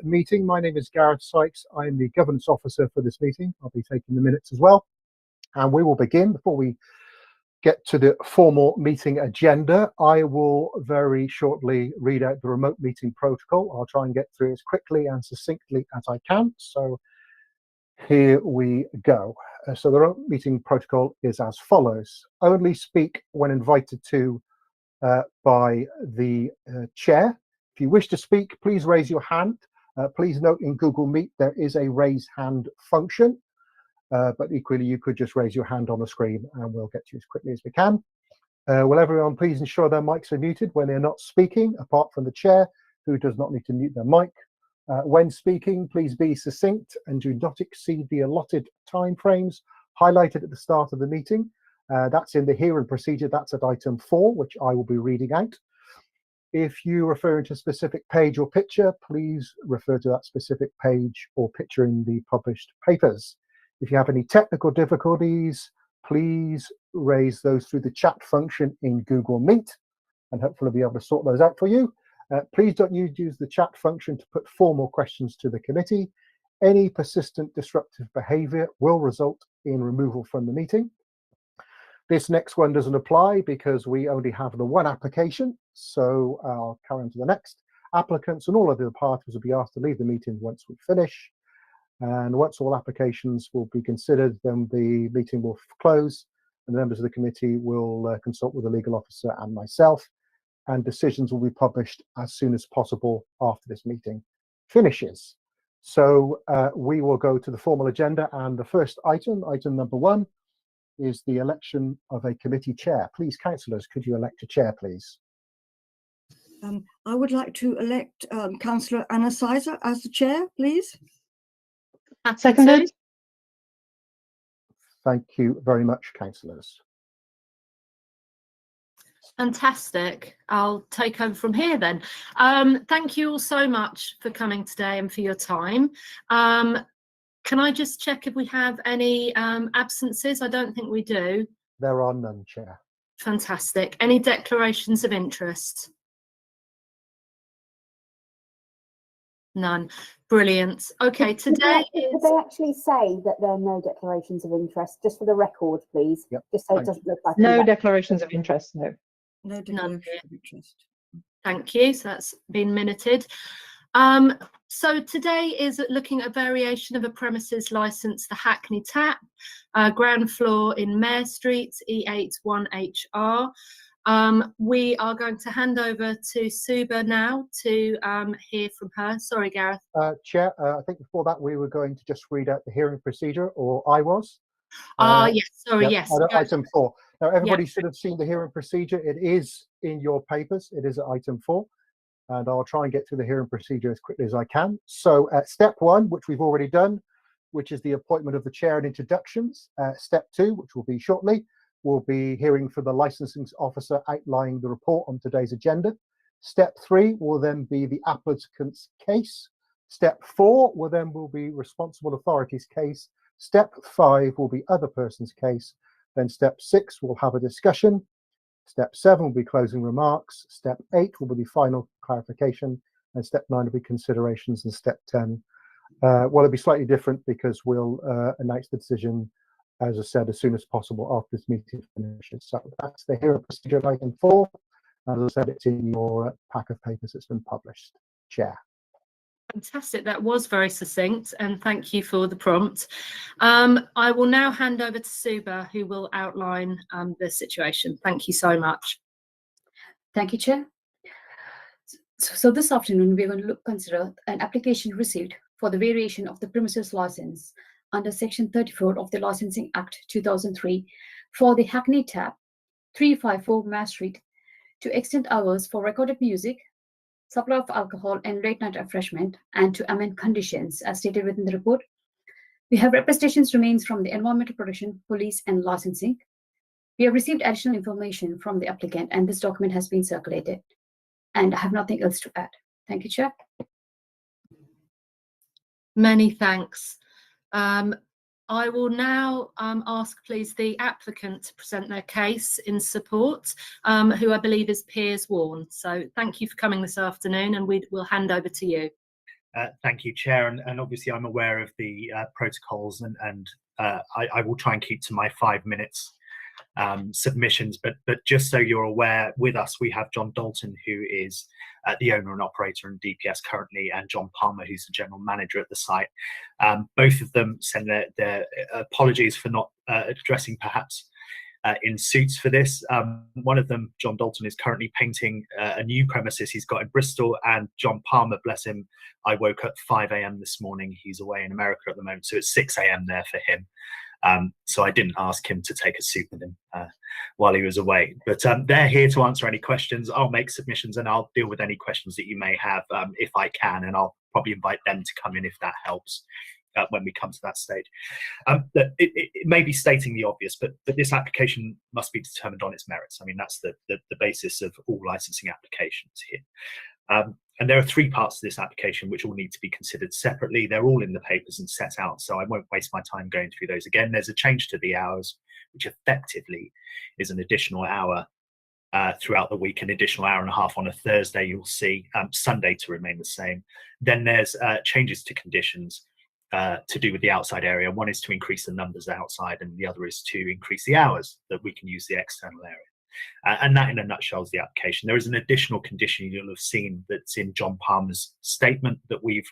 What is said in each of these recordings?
meeting. My name is Gareth Sykes. I'm the governance officer for this meeting. I'll be taking the minutes as well. And we will begin. Before we get to the formal meeting agenda, I will very shortly read out the remote meeting protocol. I'll try and get through as quickly and succinctly as I can. So here we go. So the remote meeting protocol is as follows. Only speak when invited to by the chair. If you wish to speak, please raise your hand. Please note in Google Meet there is a raise hand function, but equally you could just raise your hand on the screen and we'll get to you as quickly as we can. Will everyone please ensure their mics are muted when they're not speaking, apart from the chair, who does not need to mute their mic. When speaking, please be succinct and do not exceed the allotted time frames highlighted at the start of the meeting. That's in the hearing procedure. That's at item 4, which I will be reading out. If you refer to a specific page or picture, please refer to that specific page or picture in the published papers. If you have any technical difficulties, please raise those through the chat function in Google Meet, and hopefully I'll be able to sort those out for you. Please don't use the chat function to put formal questions to the committee. Any persistent disruptive behaviour will result in removal from the meeting. This next one doesn't apply because we only have the one application, so I'll carry on to the next. Applicants and all of the parties will be asked to leave the meeting once we finish. And once all applications will be considered, then the meeting will close and the members of the committee will consult with the legal officer and myself, and decisions will be published as soon as possible after this meeting finishes. So we will go to the formal agenda, and the first item number 1, is the election of a committee chair. Please, councillors, could you elect a chair, please? I would like to elect Councillor Anna Sizer as the chair, please. Seconded. Thank you very much, councillors. Fantastic. I'll take over from here then. Thank you all so much for coming today and for your time. Can I just check if we have any absences? I don't think we do. There are none, Chair. Fantastic. Any declarations of interest? None. Brilliant. Okay, today Could they actually say that there are no declarations of interest, just for the record, please? Yep. Just so it doesn't look like no declarations of interest. No. No declaration of interest. Thank you. So that's been minuted. So today is looking at a variation of a premises licence, the Hackney Tap, ground floor in Mare Street, E81HR. We are going to hand over to Suba now to hear from her. Sorry, Gareth. Chair, I think before that we were going to just read out the hearing procedure, or I was. Yes, sorry, yes. Item 4. Now, everybody should have seen the hearing procedure. It is in your papers. It is at item 4. And I'll try and get through the hearing procedure as quickly as I can. So step 1, which we've already done, which is the appointment of the chair and introductions. Step 2, which will be shortly, will be hearing from the licensing officer outlining the report on today's agenda. Step 3 will then be the applicant's case. Step 4 will be responsible authority's case. Step 5 will be other person's case. Then step 6 will have a discussion. Step 7 will be closing remarks. Step 8 will be the final clarification, and step 9 will be considerations, and step 10 well, it'll be slightly different because we'll announce the decision, as I said, as soon as possible after this meeting finishes. So that's the hearing procedure at item 4. As I said, it's in your pack of papers that's been published. Chair. Fantastic. That was very succinct, and thank you for the prompt. I will now hand over to Suba, who will outline the situation. Thank you so much. Thank you, Chair. So this afternoon, we're going to consider an application received for the variation of the premises license under Section 34 of the Licensing Act 2003 for the Hackney Tap, 354 Mare Street, to extend hours for recorded music, supply of alcohol and late night refreshment, and to amend conditions as stated within the report. We have representations remains from the Environmental Protection, Police and Licensing. We have received additional information from the applicant, and this document has been circulated. And I have nothing else to add. Thank you, Chair. Many thanks. I will now ask, please, the applicant to present their case in support, who I believe is Piers Warne. So thank you for coming this afternoon, and we will hand over to you. Thank you, Chair, and obviously I'm aware of the protocols, and I will try and keep to my 5 minutes submissions, but just so you're aware, with us we have John Dalton, who is the owner and operator in DPS currently, and John Palmer, who's the general manager at the site. Both of them send their apologies for not addressing perhaps in suits for this. One of them, John Dalton, is currently painting a new premises he's got in Bristol, and John Palmer, bless him, I woke up 5 a.m. this morning. He's away in America at the moment, so it's 6 a.m. there for him. So I didn't ask him to take a suit with him while he was away. But they're here to answer any questions. I'll make submissions and I'll deal with any questions that you may have if I can, and I'll probably invite them to come in if that helps when we come to that stage. It may be stating the obvious, but this application must be determined on its merits. I mean, that's the basis of all licensing applications here. And there are 3 parts to this application which all need to be considered separately. They're all in the papers and set out, so I won't waste my time going through those again. There's a change to the hours, which effectively is an additional hour throughout the week, an additional hour and a half on a Thursday, you'll see. Sunday to remain the same. Then there's changes to conditions to do with the outside area. One is to increase the numbers outside, and the other is to increase the hours that we can use the external area. And that in a nutshell is the application. There is an additional condition you'll have seen that's in John Palmer's statement that we've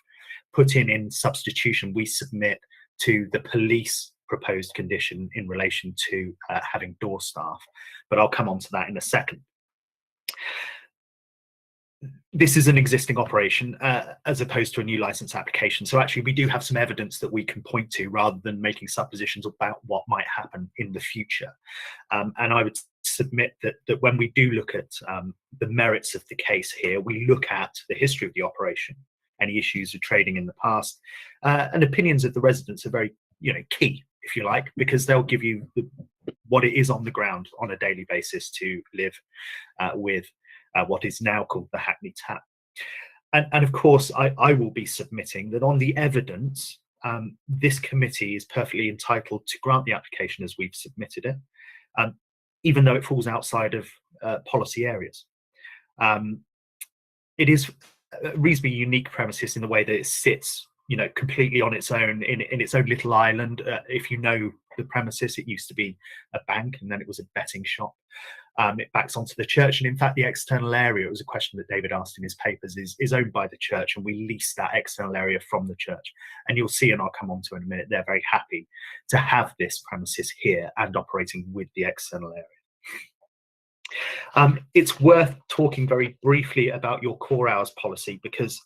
put in substitution. We submit to the police proposed condition in relation to having door staff, but I'll come on to that in a second. This is an existing operation as opposed to a new license application. So actually we do have some evidence that we can point to rather than making suppositions about what might happen in the future. And I would submit that when we do look at the merits of the case here, we look at the history of the operation, any issues with trading in the past, and opinions of the residents are very key, if you like, because they'll give you what it is on the ground on a daily basis to live with what is now called the Hackney Tap. And of course, I will be submitting that on the evidence, this committee is perfectly entitled to grant the application as we've submitted it, even though it falls outside of policy areas. It is a reasonably unique premises in the way that it sits, completely on its own, in its own little island. If you know the premises, it used to be a bank and then it was a betting shop. It backs onto the church, and in fact the external area, it was a question that David asked in his papers, is owned by the church, and we lease that external area from the church. And you'll see, and I'll come on to in a minute, they're very happy to have this premises here and operating with the external area. It's worth talking very briefly about your core hours policy, because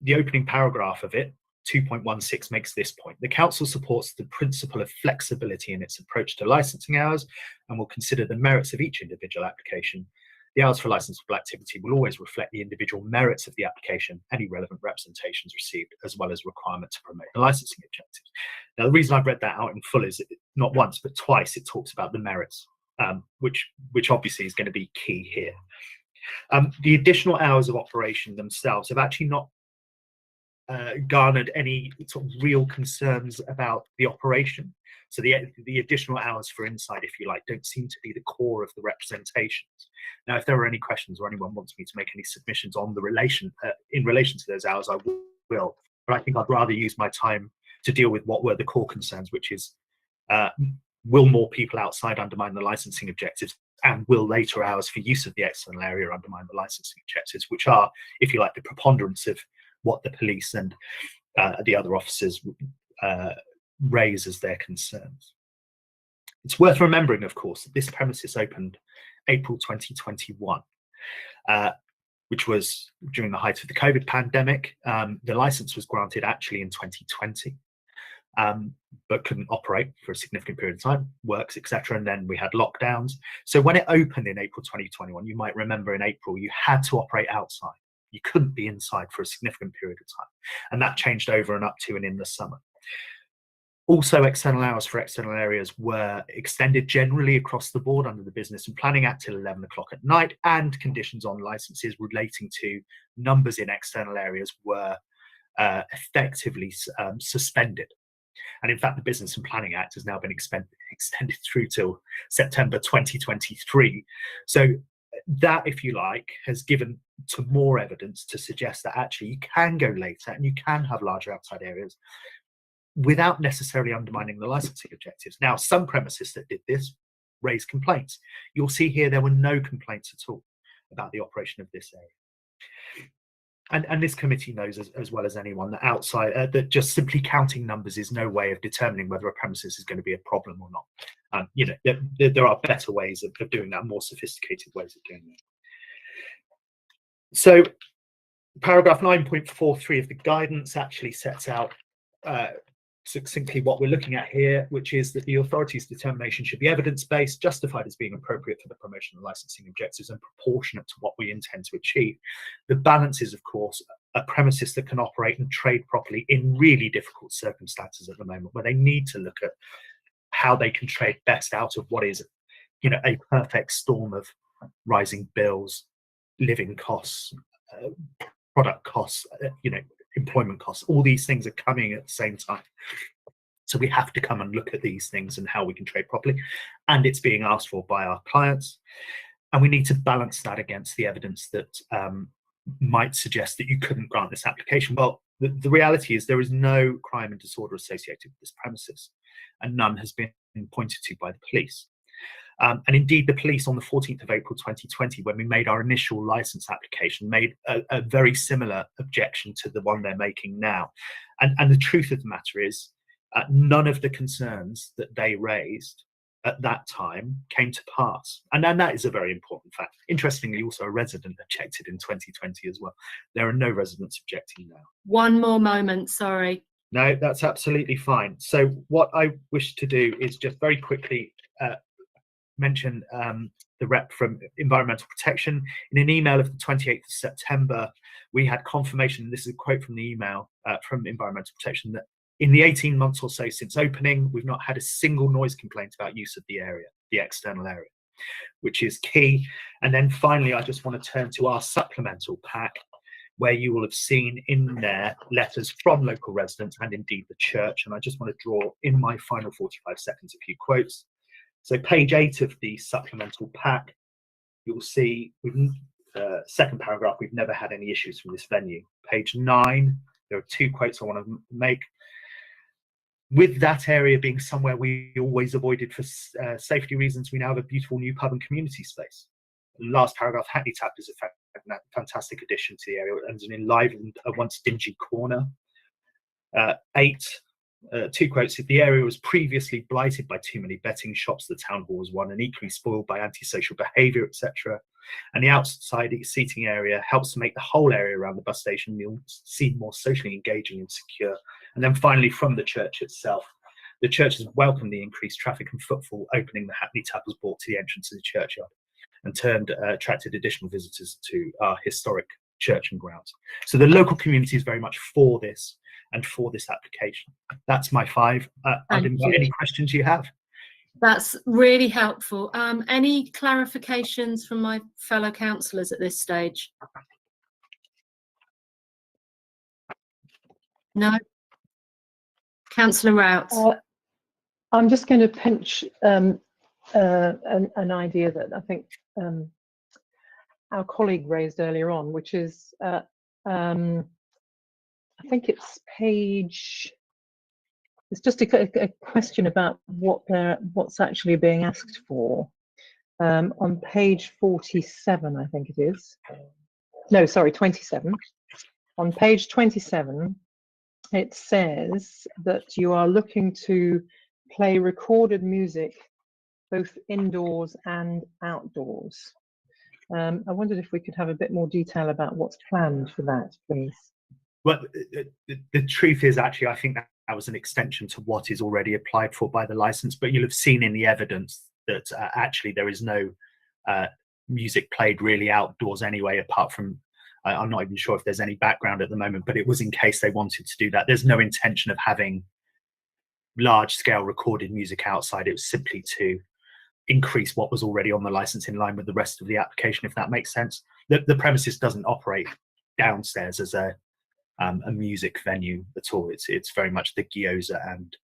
the opening paragraph of it, 2.16, makes this point. The council supports the principle of flexibility in its approach to licensing hours and will consider the merits of each individual application. The hours for licensable activity will always reflect the individual merits of the application, any relevant representations received, as well as requirement to promote the licensing objectives. Now, the reason I've read that out in full is not once, but twice it talks about the merits, which obviously is going to be key here. The additional hours of operation themselves have actually not garnered any sort of real concerns about the operation. So the additional hours for inside, if you like, don't seem to be the core of the representations. Now, if there are any questions or anyone wants me to make any submissions on the in relation to those hours, I will. But I think I'd rather use my time to deal with what were the core concerns, which is will more people outside undermine the licensing objectives, and will later hours for use of the external area undermine the licensing objectives, which are, if you like, the preponderance of what the police and the other officers raise as their concerns. It's worth remembering, of course, that this premises opened April 2021, which was during the height of the COVID pandemic. The license was granted actually in 2020, but couldn't operate for a significant period of time, works, etc. And then we had lockdowns. So when it opened in April 2021, you might remember in April, you had to operate outside. You couldn't be inside for a significant period of time. And that changed over and up to and in the summer. Also, external hours for external areas were extended generally across the board under the Business and Planning Act till 11 o'clock at night, and conditions on licenses relating to numbers in external areas were effectively suspended. And in fact, the Business and Planning Act has now been extended through till September 2023. So that, if you like, has given to more evidence to suggest that actually you can go later and you can have larger outside areas without necessarily undermining the licensing objectives. Now, some premises that did this raised complaints. You'll see here there were no complaints at all about the operation of this area. And this committee knows as well as anyone that outside that just simply counting numbers is no way of determining whether a premises is going to be a problem or not. You know, there are better ways of doing that, more sophisticated ways of doing that. So paragraph 9.43 of the guidance actually sets out succinctly what we're looking at here, which is that the authority's determination should be evidence-based, justified as being appropriate for the promotion and licensing objectives, and proportionate to what we intend to achieve. The balance is, of course, a premises that can operate and trade properly in really difficult circumstances at the moment, where they need to look at how they can trade best out of what is, you know, a perfect storm of rising bills, living costs, product costs, you know, employment costs. All these things are coming at the same time. So we have to come and look at these things and how we can trade properly. And it's being asked for by our clients. And we need to balance that against the evidence that might suggest that you couldn't grant this application. Well, the reality is there is no crime and disorder associated with this premises, and none has been pointed to by the police. And indeed, the police on the 14th of April 2020, when we made our initial license application, made a very similar objection to the one they're making now. And the truth of the matter is, none of the concerns that they raised at that time came to pass. And then that is a very important fact. Interestingly, also a resident objected in 2020 as well. There are no residents objecting now. One more moment, sorry. No, that's absolutely fine. So what I wish to do is just very quickly mention the rep from Environmental Protection. In an email of the 28th of September, we had confirmation, and this is a quote from the email from Environmental Protection, that in the 18 months or so since opening, we've not had a single noise complaint about use of the area, the external area, which is key. And then finally, I just want to turn to our supplemental pack, where you will have seen in there letters from local residents and indeed the church. And I just want to draw in my final 45 seconds a few quotes. So page 8 of the supplemental pack, you'll see, second paragraph, we've never had any issues from this venue. Page 9, there are 2 quotes I want to make. With that area being somewhere we always avoided for safety reasons, we now have a beautiful new pub and community space. Last paragraph, Hackney Tap is a fantastic addition to the area and an enlivened a once dingy corner. 8, 2 quotes. The area was previously blighted by too many betting shops, the town hall was one, and equally spoiled by antisocial behaviour, etc. And the outside seating area helps to make the whole area around the bus station seem more socially engaging and secure. And then finally, from the church itself, the church has welcomed the increased traffic and footfall. Opening the Hackney Tap was brought to the entrance of the churchyard and attracted additional visitors to our historic church and grounds. So the local community is very much for this and for this application. That's my 5. I'd invite any questions you have. That's really helpful. Any clarifications from my fellow councillors at this stage? No? Councillor Rout. I'm just going to pinch an idea that I think our colleague raised earlier on, which is I think it's page. It's just a question about what's actually being asked for on page 47. I think it is. No, sorry, 27. On page 27, it says that you are looking to play recorded music both indoors and outdoors. I wondered if we could have a bit more detail about what's planned for that, please. Well, the truth is, actually, I think that was an extension to what is already applied for by the license, but you'll have seen in the evidence that actually there is no music played really outdoors anyway, apart from, I'm not even sure if there's any background at the moment, but it was in case they wanted to do that. There's no intention of having large scale recorded music outside. It was simply to increase what was already on the license in line with the rest of the application, if that makes sense. The premises doesn't operate downstairs as a music venue at all. It's very much the gyoza and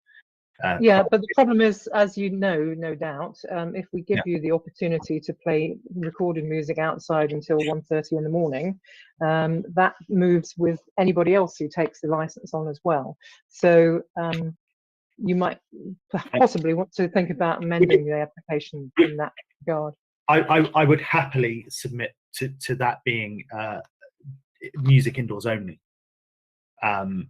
Yeah, but the problem is, as you know, no doubt, if we give Yeah. you the opportunity to play recorded music outside until 1:30 in the morning, that moves with anybody else who takes the license on as well. So you might possibly want to think about amending the application in that regard. I would happily submit to that being music indoors only, and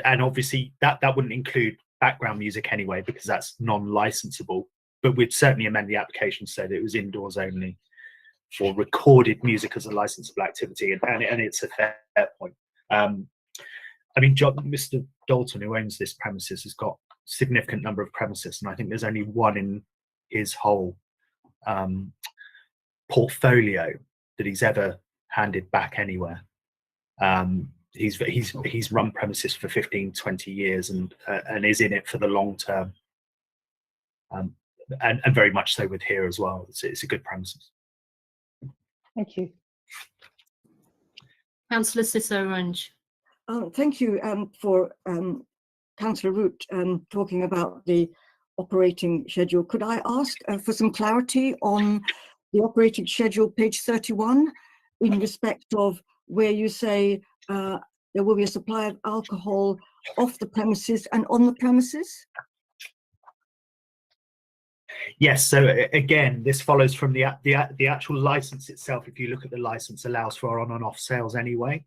obviously that wouldn't include background music anyway, because that's non-licensable, but we'd certainly amend the application so that it was indoors only for recorded music as a licensable activity, and it's a fair point. I mean, Mr. Dalton, who owns this premises, has got a significant number of premises, and I think there's only one in his whole portfolio that he's ever handed back anywhere. He's run premises for 15-20 years and is in it for the long term, and very much so with here as well. It's a good premises. Thank you. Councillor Ciso-Orange. Thank you for Councillor Root talking about the operating schedule. Could I ask for some clarity on the operating schedule, page 31, in respect of where you say there will be a supply of alcohol off the premises and on the premises? Yes, so again, this follows from the actual license itself. If you look at the license, allows for on and off sales anyway.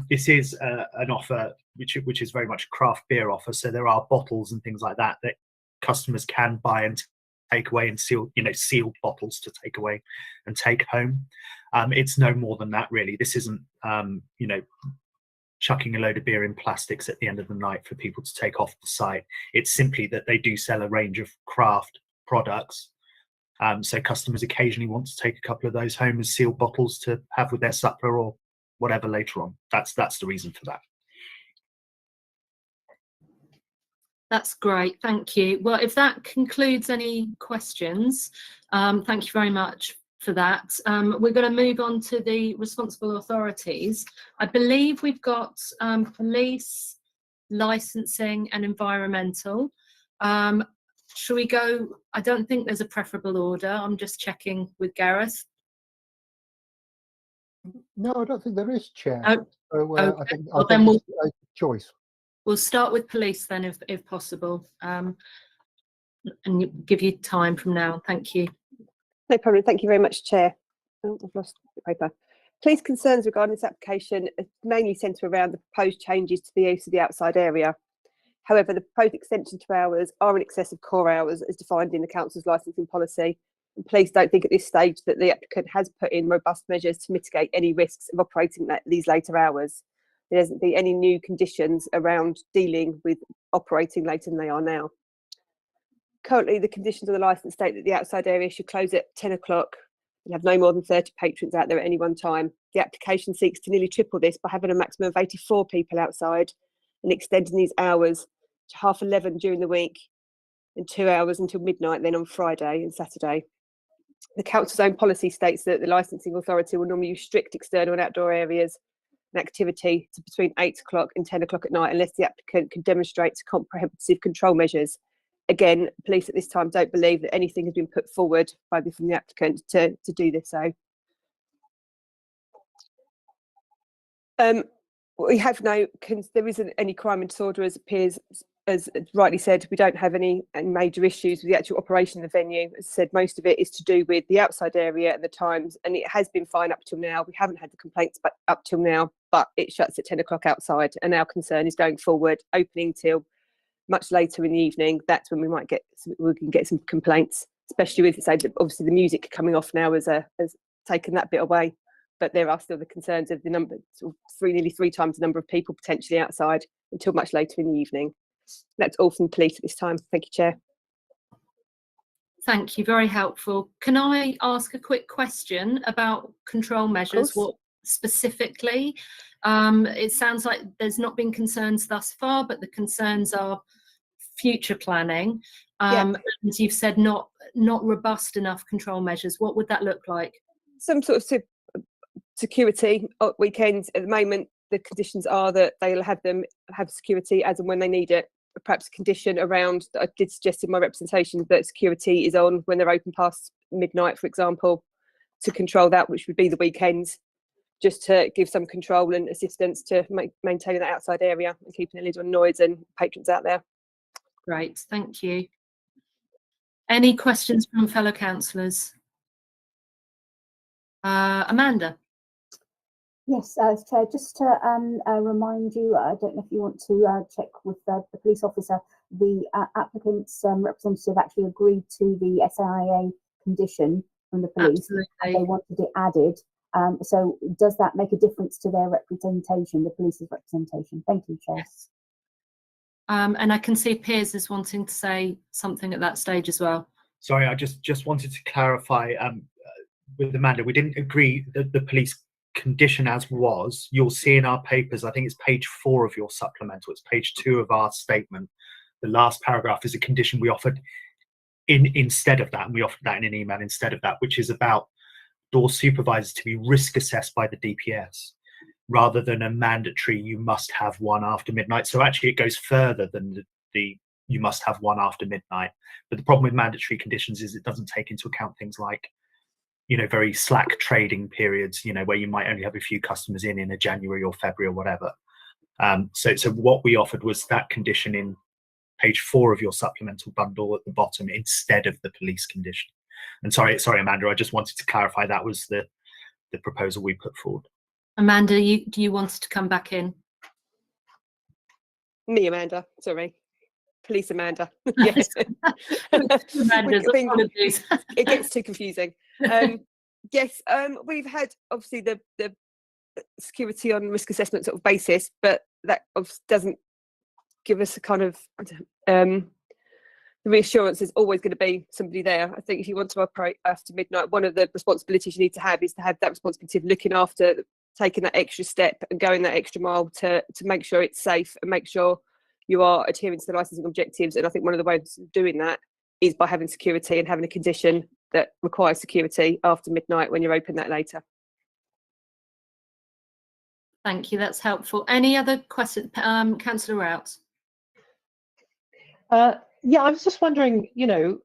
This is an offer which is very much a craft beer offer. So there are bottles and things like that that customers can buy and take away, and sealed bottles to take away and take home. It's no more than that, really. This isn't chucking a load of beer in plastics at the end of the night for people to take off the site. It's simply that they do sell a range of craft products. So customers occasionally want to take a couple of those home as sealed bottles to have with their supper or whatever later on. That's the reason for that. That's great, thank you. Well, if that concludes any questions, thank you very much for that. We're going to move on to the responsible authorities. I believe we've got police, licensing and environmental. Shall we go? I don't think there's a preferable order. I'm just checking with Gareth. No, I don't think there is, Chair. Oh, So, okay. I think then it's a choice. We'll start with police then, if possible, and give you time from now. Thank you. No problem. Thank you very much, Chair. Oh, I've lost the paper. Police concerns regarding this application mainly centre around the proposed changes to the use of the outside area. However, the proposed extension to hours are in excess of core hours as defined in the Council's licensing policy. And police don't think at this stage that the applicant has put in robust measures to mitigate any risks of operating these later hours. There doesn't be any new conditions around dealing with operating later than they are now. Currently, the conditions of the licence state that the outside area should close at 10 o'clock and have no more than 30 patrons out there at any one time. The application seeks to nearly triple this by having a maximum of 84 people outside and extending these hours to 11:30 during the week and 2 hours until midnight, then on Friday and Saturday. The Council's own policy states that the licensing authority will normally use strict external and outdoor areas and activity to between 8 o'clock and 10 o'clock at night unless the applicant can demonstrate comprehensive control measures. Again, police at this time don't believe that anything has been put forward from the applicant to do this. So we have there isn't any crime and disorder as appears, as rightly said. We don't have any major issues with the actual operation of the venue. As I said, most of it is to do with the outside area and the times, and it has been fine up till now. We haven't had the complaints up till now, but it shuts at 10 o'clock outside, and our concern is going forward, opening till much later in the evening. That's when we can get some complaints, especially with, say, obviously the music coming off now has taken that bit away. But there are still the concerns of the number, nearly three times the number of people potentially outside until much later in the evening. That's all from the police at this time. Thank you, Chair. Thank you, very helpful. Can I ask a quick question about control measures? What specifically? It sounds like there's not been concerns thus far, but the concerns are future planning. And you've said not robust enough control measures. What would that look like? Some sort of security at weekends. At the moment, the conditions are that they'll have security as and when they need it. perhaps a condition around, I did suggest in my representation that security is on when they're open past midnight, for example, to control that, which would be the weekends, just to give some control and assistance to maintaining that outside area and keeping a lid on noise and patrons out there. Great, thank you. Any questions from fellow councillors? Amanda? Yes, Chair, just to remind you, I don't know if you want to check with the police officer, the applicant's representative actually agreed to the SIA condition from the police. Absolutely. They wanted it added. So does that make a difference to their representation, the police's representation? Thank you, Chair. Yes. And I can see Piers is wanting to say something at that stage as well. Sorry, I just wanted to clarify with Amanda, we didn't agree that the police condition as was. You'll see in our papers, I think it's page 4 of your supplemental, it's page 2 of our statement. The last paragraph is a condition we offered instead of that, and we offered that in an email instead of that, which is about door supervisors to be risk assessed by the DPS rather than a mandatory you must have one after midnight. So actually it goes further than the you must have one after midnight. But the problem with mandatory conditions is it doesn't take into account things like, you know, very slack trading periods, you know, where you might only have a few customers in a January or February or whatever. So what we offered was that condition in page 4 of your supplemental bundle at the bottom instead of the police condition. And sorry, Amanda, I just wanted to clarify that was the proposal we put forward. Amanda, do you want to come back in? Me, Amanda, sorry. Police Amanda. Yes. Amanda's apologies. It gets too confusing. Yes, we've had obviously the security on risk assessment sort of basis, but that doesn't give us a kind of the reassurance there's always going to be somebody there. I think if you want to operate after midnight, one of the responsibilities you need to have is to have that responsibility of looking after, taking that extra step and going that extra mile to make sure it's safe and make sure you are adhering to the licensing objectives. And I think one of the ways of doing that is by having security and having a condition that requires security after midnight when you're open that later. Thank you, that's helpful. Any other questions? Councillor Rout? Yeah, I was just wondering, you know,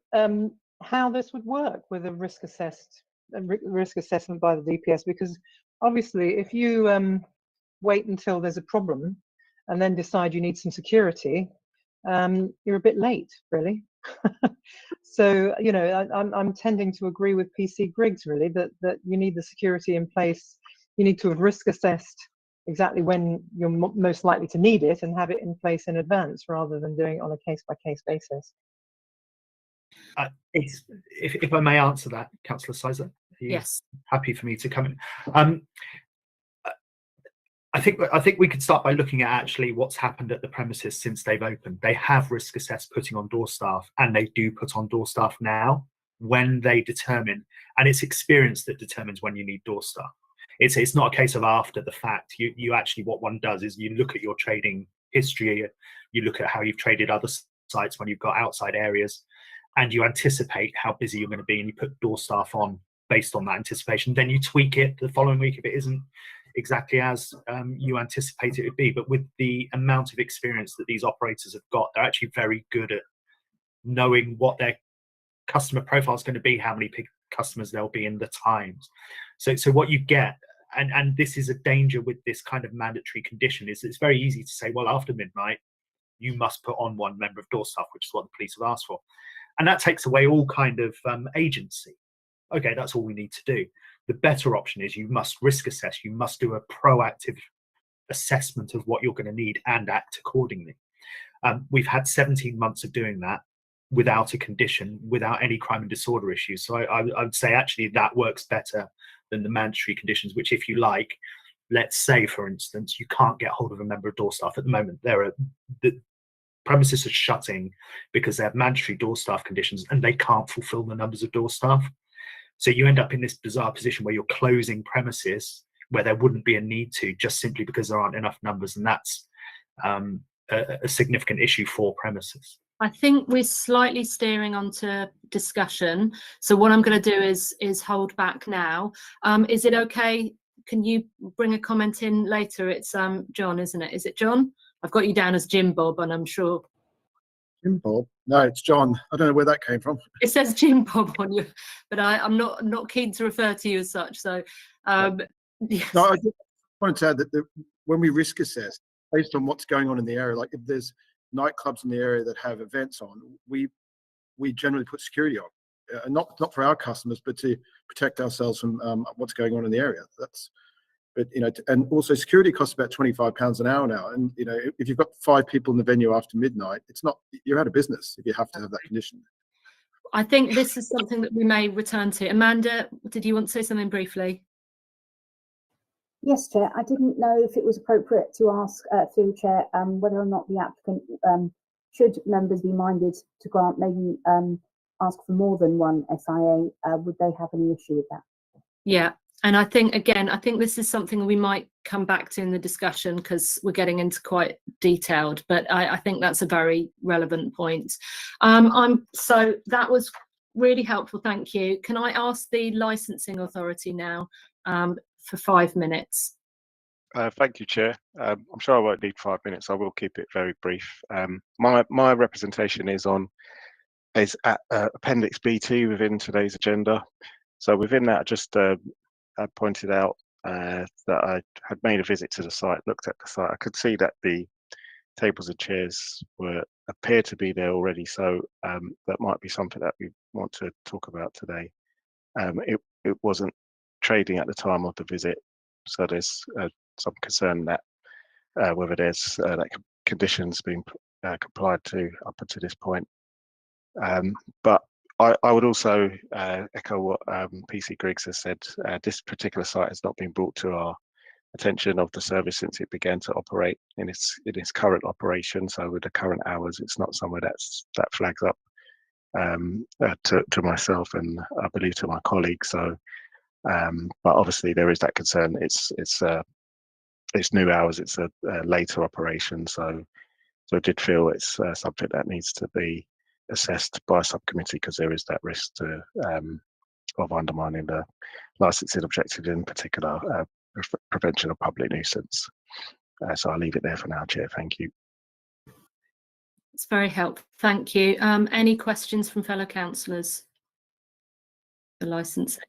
how this would work with a risk assessment by the DPS, because obviously if you wait until there's a problem and then decide you need some security, you're a bit late, really. So, you know, I'm tending to agree with PC Griggs, really, that you need the security in place. You need to have risk assessed exactly when you're most likely to need it and have it in place in advance rather than doing it on a case-by-case basis. If I may answer that, Councillor Sizer, are you Yes. happy for me to come in? I think we could start by looking at actually what's happened at the premises since they've opened. They have risk assessed putting on door staff, and they do put on door staff now when they determine, and it's experience that determines when you need door staff. It's not a case of after the fact. You actually, what one does is you look at your trading history, you look at how you've traded other sites when you've got outside areas, and you anticipate how busy you're going to be, and you put door staff on based on that anticipation. Then you tweak it the following week if it isn't exactly as you anticipate it would be. But with the amount of experience that these operators have got, they're actually very good at knowing what their customer profile is going to be, how many customers there'll be in the times. So what you get, and this is a danger with this kind of mandatory condition, is it's very easy to say, well, after midnight, you must put on one member of door staff, which is what the police have asked for. And that takes away all kind of agency. Okay, that's all we need to do. The better option is you must risk assess, you must do a proactive assessment of what you're going to need and act accordingly. We've had 17 months of doing that without a condition, without any crime and disorder issues. So I would say actually that works better than the mandatory conditions, which if you like, let's say, for instance, you can't get hold of a member of door staff at the moment. The premises are shutting because they have mandatory door staff conditions and they can't fulfill the numbers of door staff. So you end up in this bizarre position where you're closing premises where there wouldn't be a need to, just simply because there aren't enough numbers, and that's a significant issue for premises. I think we're slightly steering onto discussion. So what I'm going to do is hold back now. Is it okay? Can you bring a comment in later? It's John, isn't it? Is it John? I've got you down as Jim Bob, and I'm sure. Jim Bob? No, it's John. I don't know where that came from. It says Jim Bob on you, but I'm not keen to refer to you as such. So, yes. No, I just wanted to add that when we risk assess, based on what's going on in the area, like if there's nightclubs in the area that have events on, we generally put security on, not for our customers, but to protect ourselves from what's going on in the area. But and also security costs about £25 an hour now. And if you've got 5 people in the venue after midnight, you're out of business if you have to have that condition. I think this is something that we may return to. Amanda, did you want to say something briefly? Yes, Chair. I didn't know if it was appropriate to ask through Chair whether or not the applicant, should members be minded to grant, maybe ask for more than one SIA, would they have any issue with that? Yeah. And I think this is something we might come back to in the discussion because we're getting into quite detailed, but I think that's a very relevant point. So that was really helpful. Thank you. Can I ask the licensing authority now for 5 minutes? Thank you, Chair. I'm sure I won't need 5 minutes. I will keep it very brief. My representation is at Appendix B2 within today's agenda. So within that, I pointed out that I had made a visit to the site, looked at the site. I could see that the tables and chairs appear to be there already. So that might be something that we want to talk about today. It wasn't trading at the time of the visit, so there's some concern that whether there's that conditions being complied to up until this point. But I would also echo what PC Griggs has said. This particular site has not been brought to our attention of the service since it began to operate in its current operation. So with the current hours, it's not somewhere that flags up to myself and I believe to my colleagues. So, but obviously there is that concern. It's new hours. It's a later operation. So I did feel it's something that needs to be assessed by subcommittee because there is that risk of undermining the licensing objective, in particular prevention of public nuisance. So I'll leave it there for now, Chair. Thank you. It's very helpful. Thank you. Any questions from fellow councillors? The licensing.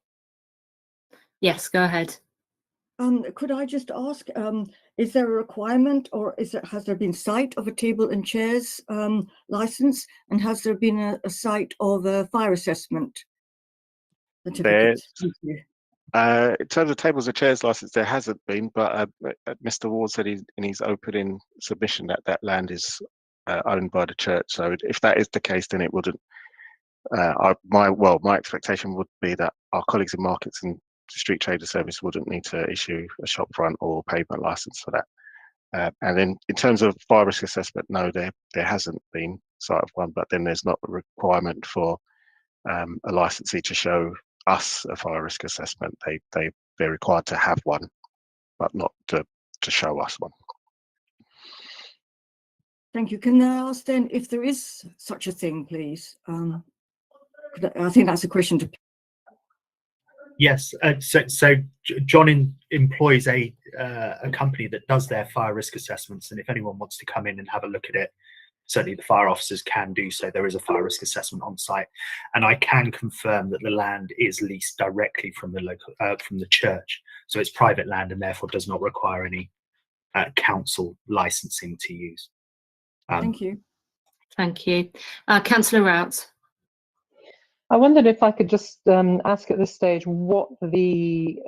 Yes, go ahead. Could I just ask, is there a requirement or has there been sight of a table and chairs license, and has there been a sight of a fire assessment certificate? In terms of tables and chairs license, there hasn't been, but Mr. Ward said in his opening submission that land is owned by the church. So if that is the case, then it wouldn't. My expectation would be that our colleagues in markets and street trader service wouldn't need to issue a shop front or pavement license for that. And then in terms of fire risk assessment, no, there hasn't been sight of one, but then there's not a requirement for a licensee to show us a fire risk assessment. They're required to have one, but not to show us one. Thank you. Can I ask then if there is such a thing, please? I think that's a question to. Yes, so John employs a company that does their fire risk assessments, and if anyone wants to come in and have a look at it, certainly the fire officers can do so. There is a fire risk assessment on site, and I can confirm that the land is leased directly from the church, so it's private land and therefore does not require any council licensing to use. Thank you. Thank you. Councillor Rout. I wondered if I could just ask at this stage what the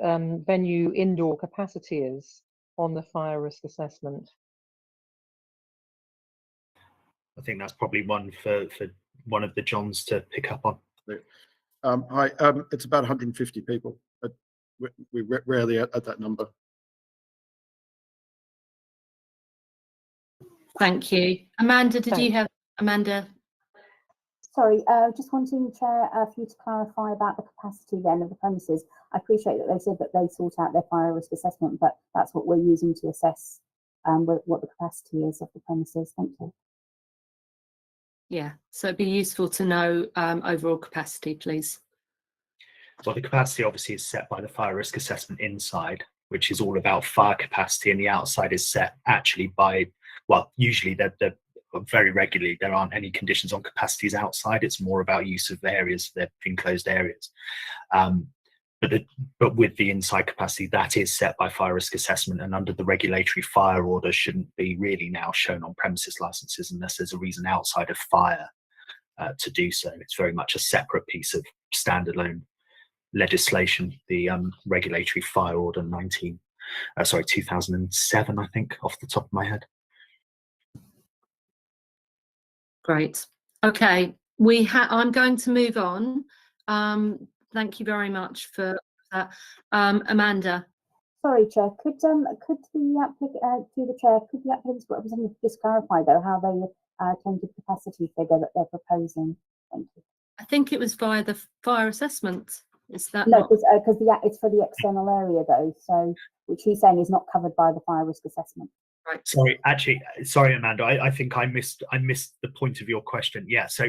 venue indoor capacity is on the fire risk assessment. I think that's probably one for one of the Johns to pick up on. Hi, it's about 150 people, but we're rarely at that number. Thank you. Amanda, did you have Amanda? Sorry, just wanting, Chair, for you to clarify about the capacity then of the premises. I appreciate that they said that they sort out their fire risk assessment, but that's what we're using to assess what the capacity is of the premises. Thank you. Yeah, so it'd be useful to know overall capacity, please. Well, the capacity obviously is set by the fire risk assessment inside, which is all about fire capacity, and the outside is set actually by, well, usually very regularly there aren't any conditions on capacities outside. It's more about use of areas, they're enclosed areas. But with the inside capacity, that is set by fire risk assessment, and under the regulatory fire order shouldn't be really now shown on premises licenses unless there's a reason outside of fire to do so. It's very much a separate piece of standalone legislation, the regulatory fire order 2007, I think, off the top of my head. Great. Okay, I'm going to move on. Thank you very much for that. Amanda. Sorry, Chair. Could the applicant's representative just clarify though how they change the capacity figure that they're proposing? Thank you. I think it was via the fire assessment. Is that no? Not... Because it's for the external area though, so which he's saying is not covered by the fire risk assessment. Right. Sorry, Amanda. I think I missed the point of your question. Yeah. So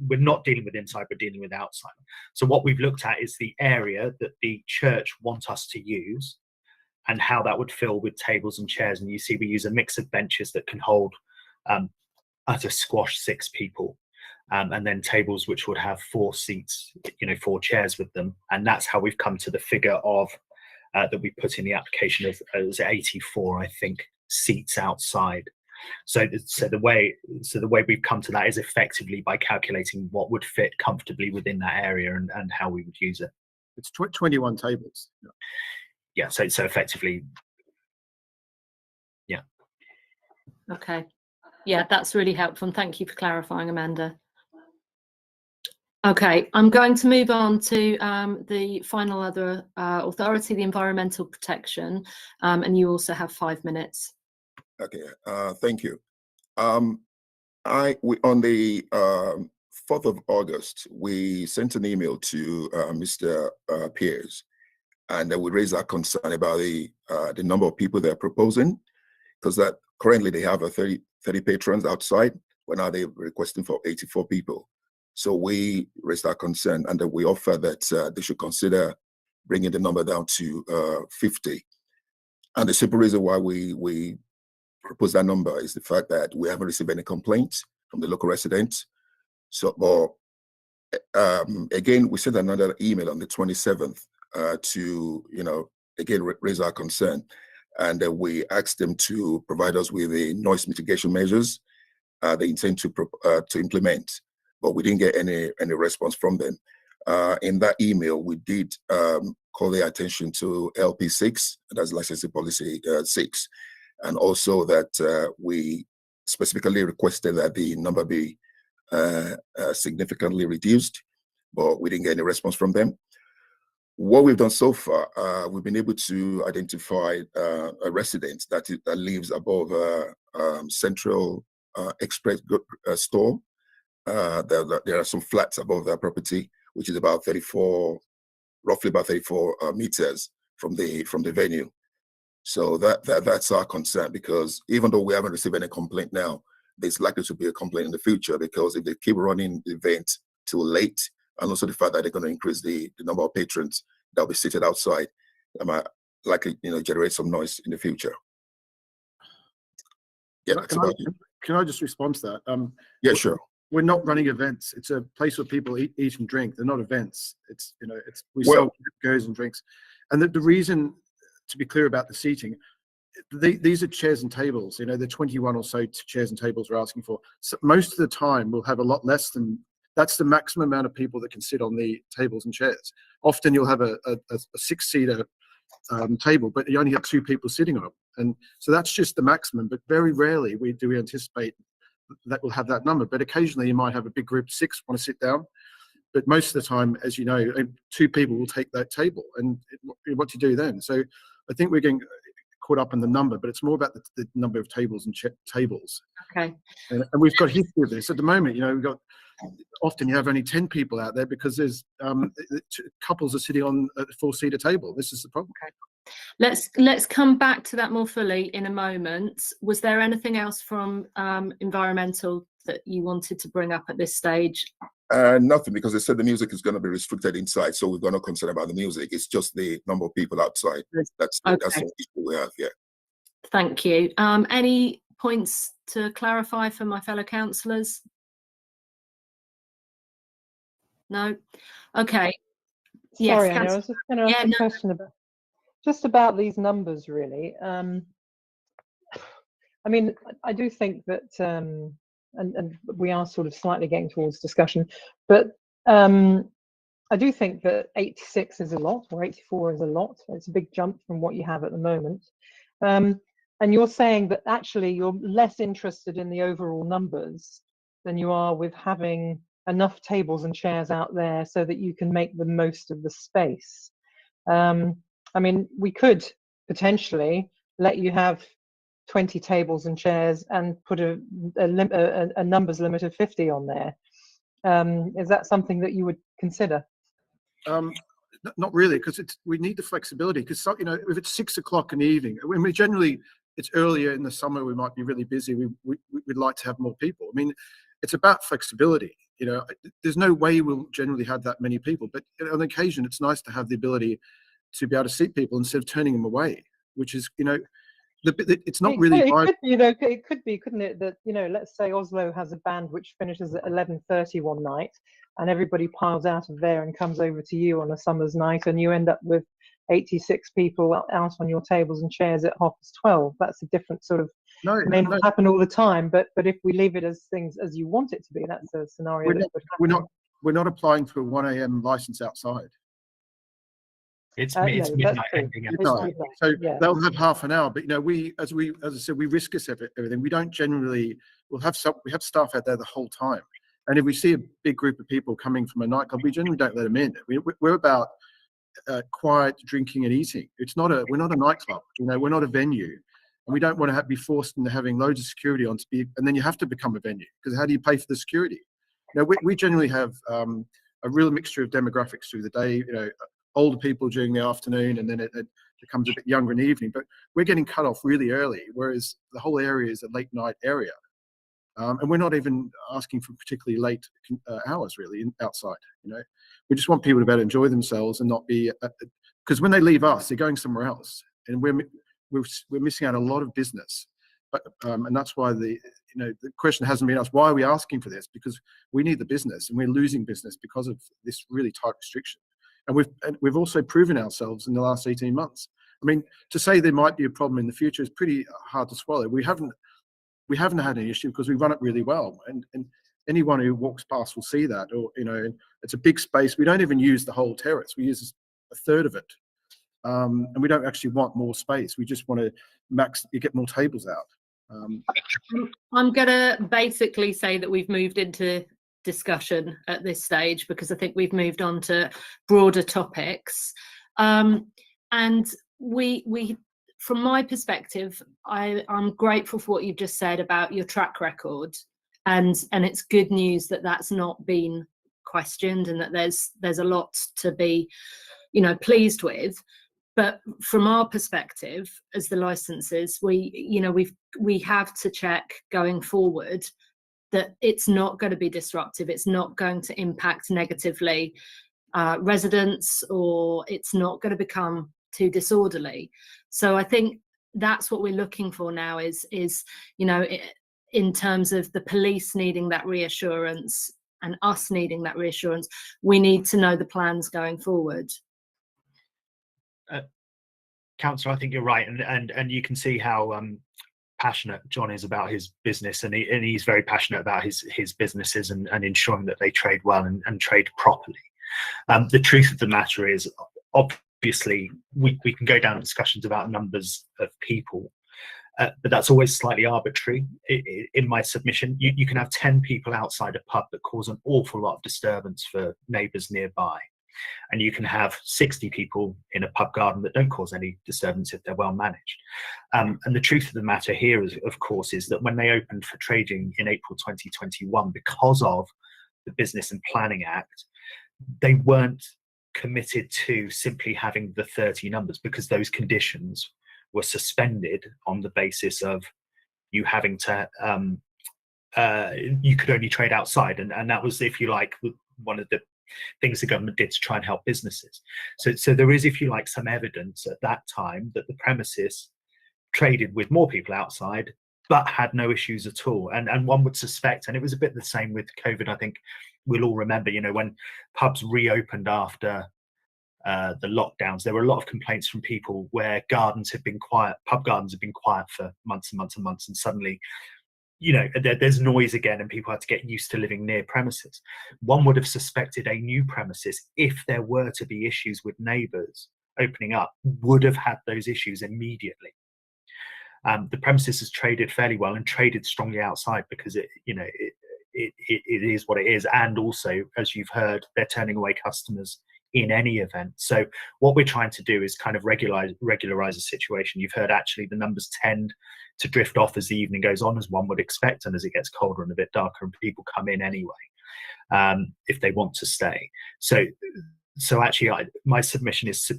we're not dealing with inside, we're dealing with outside. So what we've looked at is the area that the church want us to use, and how that would fill with tables and chairs. And you see, we use a mix of benches that can hold at a squash 6 people, and then tables which would have 4 seats, 4 chairs with them. And that's how we've come to the figure of that we put in the application of it was 84, I think, seats outside. So the way we've come to that is effectively by calculating what would fit comfortably within that area and how we would use it. It's 21 tables. Yeah. So effectively, yeah. Okay. Yeah, that's really helpful. And thank you for clarifying, Amanda. Okay, I'm going to move on to the final other authority, the environmental protection, and you also have 5 minutes. Okay, thank you. On the 4th of August, we sent an email to Mr. Pierce, and we raised our concern about the number of people they're proposing, because that currently they have 30 patrons outside, but now they're requesting for 84 people. So we raised our concern, and we offer that they should consider bringing the number down to 50. And the simple reason why we propose that number is the fact that we haven't received any complaints from the local residents. So, again, we sent another email on the 27th to, again, raise our concern. And we asked them to provide us with the noise mitigation measures they intend to implement, but we didn't get any response from them. In that email, we did call their attention to LP6, that's licensing policy 6, and also that we specifically requested that the number be significantly reduced, but we didn't get any response from them. What we've done so far, we've been able to identify a resident that lives above Central Express store. There are some flats above that property, which is about roughly about 34 meters from the venue. So that's our concern, because even though we haven't received any complaint now, there's likely to be a complaint in the future, because if they keep running the event till late, and also the fact that they're going to increase the number of patrons that will be seated outside, might likely generate some noise in the future. Yeah, can I just respond to that? Yeah, sure. We're not running events. It's a place where people eat and drink. They're not events. We sell goes and drinks. And the reason, to be clear about the seating, these are chairs and tables. The 21 or so chairs and tables we're asking for. So most of the time, we'll have a lot less than that's the maximum amount of people that can sit on the tables and chairs. Often you'll have a 6-seater table, but you only have 2 people sitting on it, and so that's just the maximum. But very rarely we anticipate that we'll have that number. But occasionally you might have a big group, 6 want to sit down. But most of the time, as you know, 2 people will take that table, and what do you do then? So I think we're getting caught up in the number, but it's more about the number of tables and tables. Okay. And we've got history of this at the moment. We've got, often you have only 10 people out there because there's couples are sitting on a 4-seater table. This is the problem. Okay. Let's come back to that more fully in a moment. Was there anything else from environmental that you wanted to bring up at this stage? Nothing, because they said the music is going to be restricted inside, so we're going to concern about the music. It's just the number of people outside. That's the issue we have. Yeah. Thank you. Any points to clarify for my fellow councillors? No? Okay. Yes, Sorry, Anya, I Councillor. was just going to ask Yeah, a no. question about these numbers, really. I mean, I do think that, and we are sort of slightly getting towards discussion, but I do think that 86 is a lot, or 84 is a lot. It's a big jump from what you have at the moment. And you're saying that actually you're less interested in the overall numbers than you are with having enough tables and chairs out there so that you can make the most of the space. I mean, we could potentially let you have 20 tables and chairs and put a numbers limit of 50 on there. Is that something that you would consider? Not really, because we need the flexibility. Because if it's 6 o'clock in the evening, when we generally it's earlier in the summer, we might be really busy. We'd like to have more people. I mean, it's about flexibility. There's no way we'll generally have that many people, but on occasion, it's nice to have the ability to be able to seat people instead of turning them away, which is it's not really. It could be, couldn't it? That let's say Oslo has a band which finishes at 11:30 one night, and everybody piles out of there and comes over to you on a summer's night, and you end up with 86 people out on your tables and chairs at 12:30. That's a different sort of. It may not happen all the time, but if we leave it as things as you want it to be, that's a scenario that could happen. We're not applying for a 1 a.m. license outside. It's No, midnight that's true. ending at Midnight. So Yeah. they'll have half an hour, but as I said, we risk assess everything. We don't generally. We have staff out there the whole time, and if we see a big group of people coming from a nightclub, we generally don't let them in. We're about quiet drinking and eating. We're not a nightclub. We're not a venue, and we don't want to be forced into having loads of security on speed, and then you have to become a venue because how do you pay for the security? We generally have a real mixture of demographics through the day. Older people during the afternoon, and then it becomes a bit younger in the evening. But we're getting cut off really early, whereas the whole area is a late night area, and we're not even asking for particularly late hours really outside. We just want people to be able to enjoy themselves and not be because when they leave us, they're going somewhere else, and we're missing out a lot of business. But and that's why the question hasn't been asked. Why are we asking for this? Because we need the business, and we're losing business because of this really tight restriction. And we've also proven ourselves in the last 18 months. I mean, to say there might be a problem in the future is pretty hard to swallow. We haven't had any issue because we run it really well, and anyone who walks past will see that. Or it's a big space. We don't even use the whole terrace. We use a third of it, and we don't actually want more space. We just want to get more tables out. I'm going to basically say that we've moved into discussion at this stage because I think we've moved on to broader topics, and we from my perspective, I'm grateful for what you've just said about your track record, and it's good news that that's not been questioned and that there's a lot to be pleased with. But from our perspective as the licenses, we have to check going forward that it's not going to be disruptive, it's not going to impact negatively residents, or it's not going to become too disorderly. So I think that's what we're looking for now is in terms of the police needing that reassurance and us needing that reassurance, we need to know the plans going forward. Councillor, I think you're right, and you can see how passionate John is about his business, and he's very passionate about his businesses and ensuring that they trade well and trade properly. The truth of the matter is, obviously, we can go down discussions about numbers of people, but that's always slightly arbitrary. In my submission, you can have 10 people outside a pub that cause an awful lot of disturbance for neighbours nearby. And you can have 60 people in a pub garden that don't cause any disturbance if they're well managed. And the truth of the matter here, of course, is that when they opened for trading in April 2021, because of the Business and Planning Act, they weren't committed to simply having the 30 numbers because those conditions were suspended on the basis of you having to, you could only trade outside. And that was, if you like, one of the things the government did to try and help businesses. So there is, if you like, some evidence at that time that the premises traded with more people outside, but had no issues at all. And one would suspect, and it was a bit the same with COVID. I think we'll all remember, you know, when pubs reopened after the lockdowns, there were a lot of complaints from people where gardens had been quiet, pub gardens had been quiet for months and months and months, and suddenly, you know, there's noise again and people had to get used to living near premises. One would have suspected a new premises, if there were to be issues with neighbours opening up, would have had those issues immediately. The premises has traded fairly well and traded strongly outside because it is what it is. And also, as you've heard, they're turning away customers in any event. So what we're trying to do is kind of regularize the situation. You've heard actually the numbers tend to drift off as the evening goes on, as one would expect, and as it gets colder and a bit darker, and people come in anyway if they want to stay. So actually, my submission is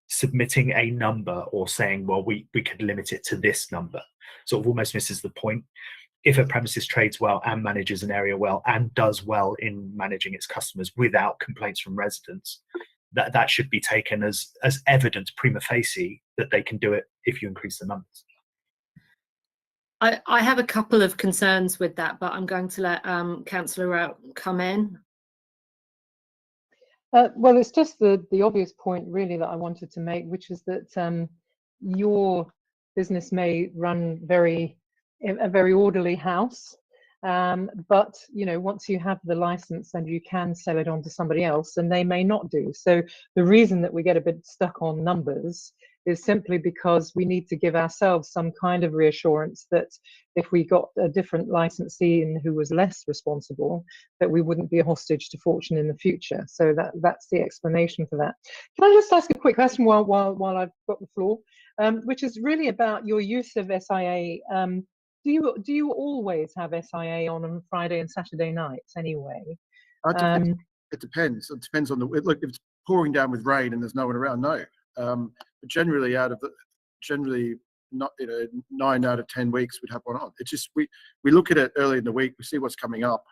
submitting a number or saying, well, we could limit it to this number. Sort of almost misses the point. If a premises trades well and manages an area well and does well in managing its customers without complaints from residents, that should be taken as evidence prima facie that they can do it if you increase the numbers. I have a couple of concerns with that, but I'm going to let Councillor Rout come in. Well, it's just the obvious point really that I wanted to make, which is that your business may run a very orderly house, but you know, once you have the license and you can sell it on to somebody else, and they may not do. So the reason that we get a bit stuck on numbers is simply because we need to give ourselves some kind of reassurance that if we got a different licensee and who was less responsible, that we wouldn't be a hostage to fortune in the future. So that's the explanation for that. Can I just ask a quick question while I've got the floor, which is really about your use of SIA. Do you always have SIA on Friday and Saturday nights anyway? It depends. It depends on look. If it's pouring down with rain and there's no one around, no. But generally, not 9 out of 10 weeks we'd have one on. It's just we look at it early in the week. We see what's coming up,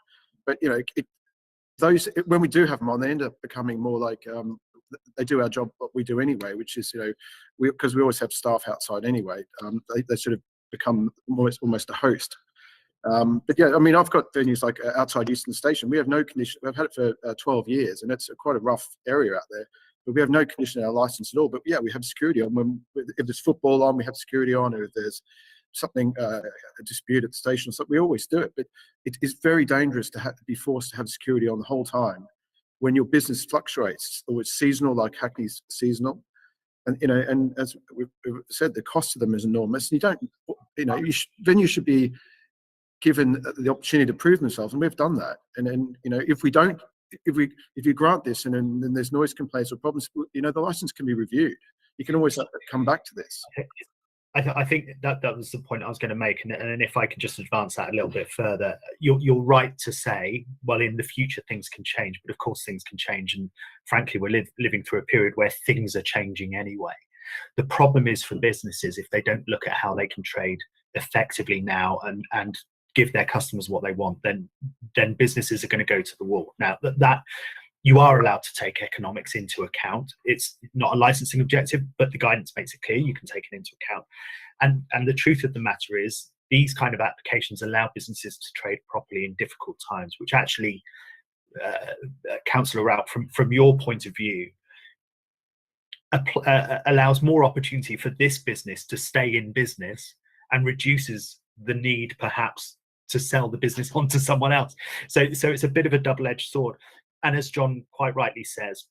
but you know, when we do have them on, they end up becoming more like they do our job what we do anyway, which is, you know, because we always have staff outside anyway. They sort of become almost a host. But yeah, I mean, I've got venues like outside Euston Station. We have no condition. We've had it for 12 years, and it's quite a rough area out there. But we have no condition in our license at all. But yeah, we have security on. If there's football on, we have security on. Or if there's something, a dispute at the station, so we always do it. But it is very dangerous to be forced to have security on the whole time when your business fluctuates, or it's seasonal, like Hackney's seasonal. And you know, and as we've said, the cost of them is enormous. And you don't, you know, venues should be given the opportunity to prove themselves, and we've done that. And then, you know, if you grant this and then there's noise complaints or problems, you know, the license can be reviewed. You can always come back to this. I think that was the point I was going to make, and if I could just advance that a little bit further, you're right to say, well, in the future things can change, but of course things can change, and frankly we're living through a period where things are changing anyway. The problem is for businesses, if they don't look at how they can trade effectively now and give their customers what they want, then businesses are going to go to the wall. Now that you are allowed to take economics into account. It's not a licensing objective, but the guidance makes it clear you can take it into account. And the truth of the matter is, these kind of applications allow businesses to trade properly in difficult times, which actually, Councillor Rout, from your point of view, allows more opportunity for this business to stay in business and reduces the need perhaps to sell the business on to someone else. So it's a bit of a double-edged sword. And as John quite rightly says,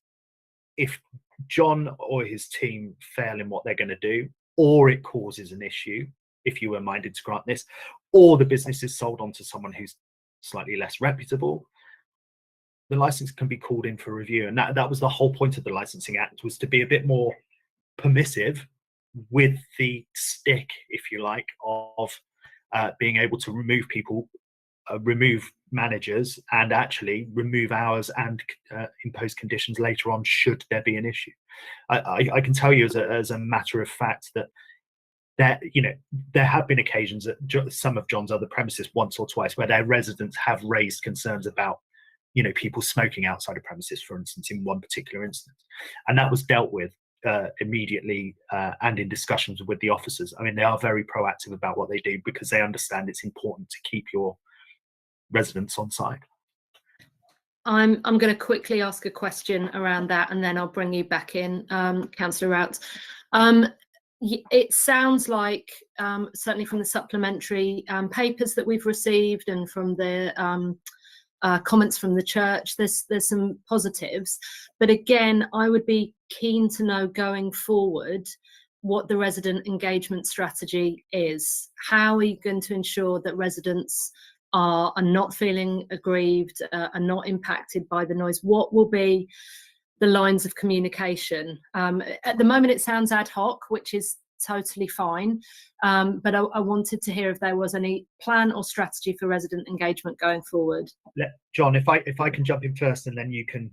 if John or his team fail in what they're going to do, or it causes an issue, if you were minded to grant this, or the business is sold on to someone who's slightly less reputable, the license can be called in for review. And that was the whole point of the Licensing Act, was to be a bit more permissive with the stick, if you like, of being able to remove people, remove managers, and actually remove hours and impose conditions later on should there be an issue. I can tell you as a matter of fact that there have been occasions at some of John's other premises once or twice where their residents have raised concerns about, you know, people smoking outside of premises, for instance, in one particular instance, and that was dealt with immediately and in discussions with the officers. I mean, they are very proactive about what they do because they understand it's important to keep your residents on site. I'm going to quickly ask a question around that, and then I'll bring you back in, Councillor Rout. It sounds like, certainly from the supplementary papers that we've received and from the comments from the church, there's some positives. But again, I would be keen to know going forward what the resident engagement strategy is. How are you going to ensure that residents are not feeling aggrieved, are not impacted by the noise? What will be the lines of communication? At the moment it sounds ad hoc, which is totally fine, but I wanted to hear if there was any plan or strategy for resident engagement going forward. John, if I can jump in first, and then you can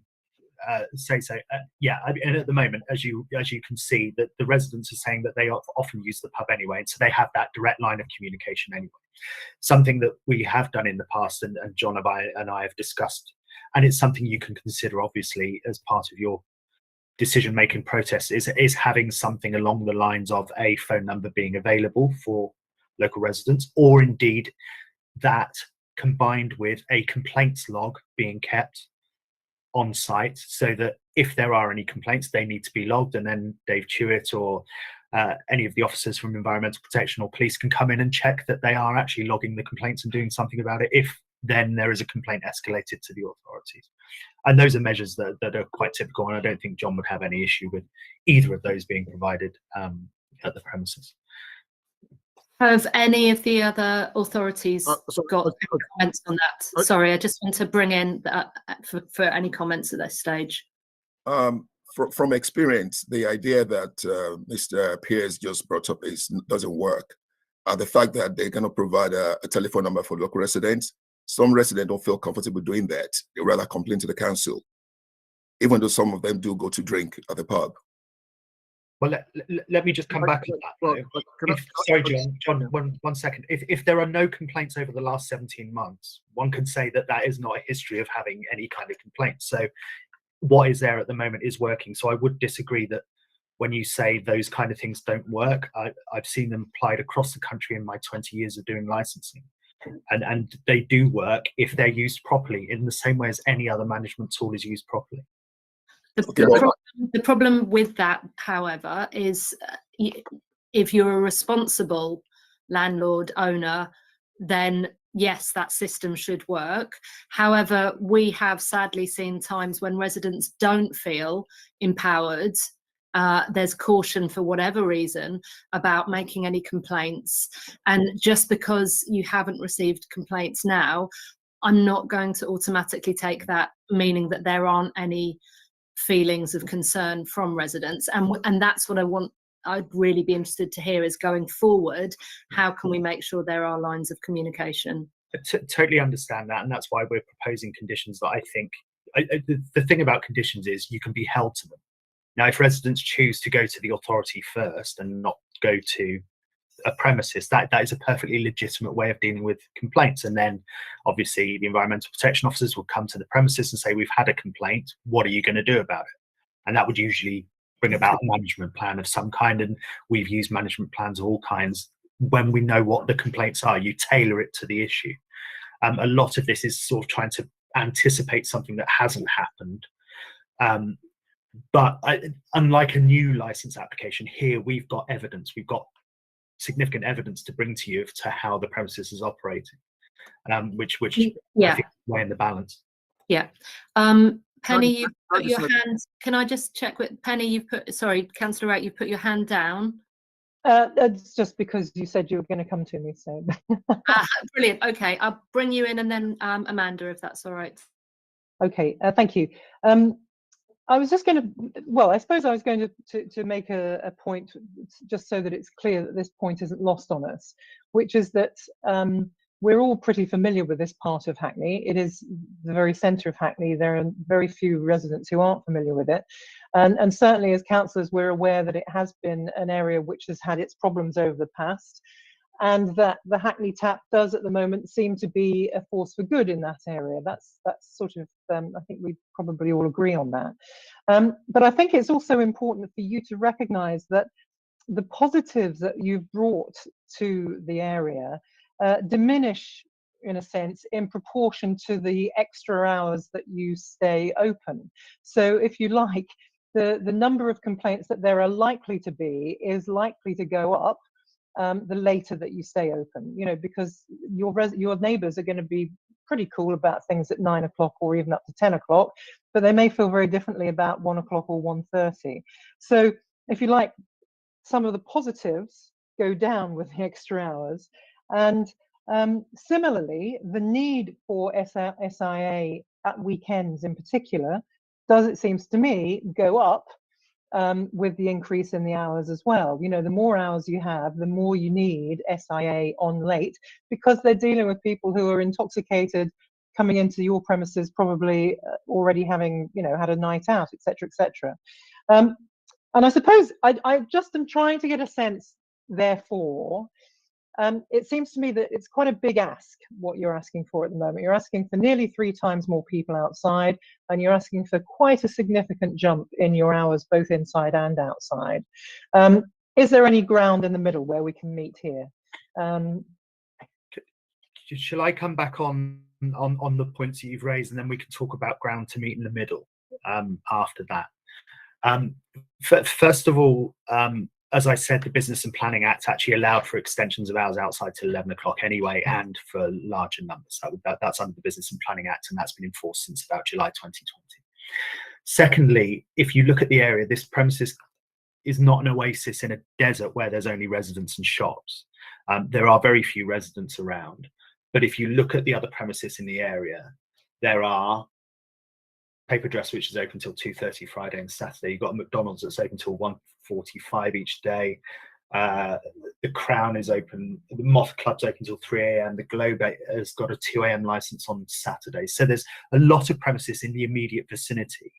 say so. Yeah, and at the moment, as you can see, that the residents are saying that they often use the pub anyway, and so they have that direct line of communication anyway. Something that we have done in the past, and John and I have discussed, and it's something you can consider obviously as part of your decision-making process, is having something along the lines of a phone number being available for local residents, or indeed that combined with a complaints log being kept on site, so that if there are any complaints, they need to be logged, and then Dave Tuitt or any of the officers from environmental protection or police can come in and check that they are actually logging the complaints and doing something about it, if then there is a complaint escalated to the authorities. And those are measures that are quite typical, and I don't think John would have any issue with either of those being provided at the premises. Have any of the other authorities got comments on that? Sorry, I just want to bring in for any comments at this stage. From experience, the idea that Mr. Pierce just brought up doesn't work. The fact that they're going to provide a telephone number for local residents, some residents don't feel comfortable doing that. They rather complain to the council, even though some of them do go to drink at the pub. Well, let me just come back to that. Sorry, John, one second. If there are no complaints over the last 17 months, one could say that that is not a history of having any kind of complaints. So what is there at the moment is working. So I would disagree that when you say those kind of things don't work. I've seen them applied across the country in my 20 years of doing licensing. And they do work if they're used properly, in the same way as any other management tool is used properly. The problem with that, however, is if you're a responsible landlord owner, then yes, that system should work. However, we have sadly seen times when residents don't feel empowered. There's caution for whatever reason about making any complaints. And just because you haven't received complaints now, I'm not going to automatically take that meaning that there aren't any feelings of concern from residents, and that's what I'd really be interested to hear is, going forward, how can we make sure there are lines of communication? I totally understand that, and that's why we're proposing conditions that I think the thing about conditions is you can be held to them. Now, if residents choose to go to the authority first and not go to a premises, that is a perfectly legitimate way of dealing with complaints. And then obviously the environmental protection officers will come to the premises and say, we've had a complaint, what are you going to do about it? And that would usually bring about a management plan of some kind. And we've used management plans of all kinds. When we know what the complaints are, you tailor it to the issue. A lot of this is sort of trying to anticipate something that hasn't happened. But unlike a new license application, here we've got evidence. We've got significant evidence to bring to you as to how the premises is operating, which I think is weighing the balance. Yeah. Penny, you've put your hand. Can I just check with Penny? Sorry, Councillor Wright, you've put your hand down. It's just because you said you were going to come to me, so. Brilliant. Okay, I'll bring you in, and then Amanda, if that's all right. Okay, thank you. I was just going to, well, I suppose I was going to make a point, just so that it's clear that this point isn't lost on us, which is that we're all pretty familiar with this part of Hackney. It is the very centre of Hackney. There are very few residents who aren't familiar with it. And certainly as councillors, we're aware that it has been an area which has had its problems over the past. and that the Hackney Tap does at the moment seem to be a force for good in that area. That's sort of, I think we probably all agree on that. But I think it's also important for you to recognise that the positives that you've brought to the area diminish, in a sense, in proportion to the extra hours that you stay open. So if you like, the number of complaints that there are likely to be is likely to go up the later that you stay open, you know, because your neighbours are going to be pretty cool about things at 9 o'clock or even up to 10 o'clock, but they may feel very differently about 1 o'clock or 1:30. So if you like, some of the positives go down with the extra hours, and similarly, the need for SIA at weekends in particular does, it seems to me, go up with the increase in the hours as well. You know, the more hours you have, the more you need SIA on late, because they're dealing with people who are intoxicated, coming into your premises, probably already having, you know, had a night out, etc., etc. And I suppose I just am trying to get a sense, therefore, it seems to me that it's quite a big ask, what you're asking for at the moment. You're asking for nearly 3 times more people outside, and you're asking for quite a significant jump in your hours, both inside and outside. Is there any ground in the middle where we can meet here? Shall I come back on the points that you've raised, and then we can talk about ground to meet in the middle after that? First of all, as I said, the Business and Planning Act actually allowed for extensions of hours outside to 11 o'clock anyway, and for larger numbers. That's under the Business and Planning Act, and that's been enforced since about July 2020. Secondly, if you look at the area, this premises is not an oasis in a desert where there's only residents and shops. There are very few residents around, but if you look at the other premises in the area, there are Paper Dress, which is open till 2:30 Friday and Saturday. You've got a McDonald's that's open till 1:45 each day. The Crown is open. The Moth Club's open till 3 a.m. The Globe has got a 2 a.m. license on Saturday. So there's a lot of premises in the immediate vicinity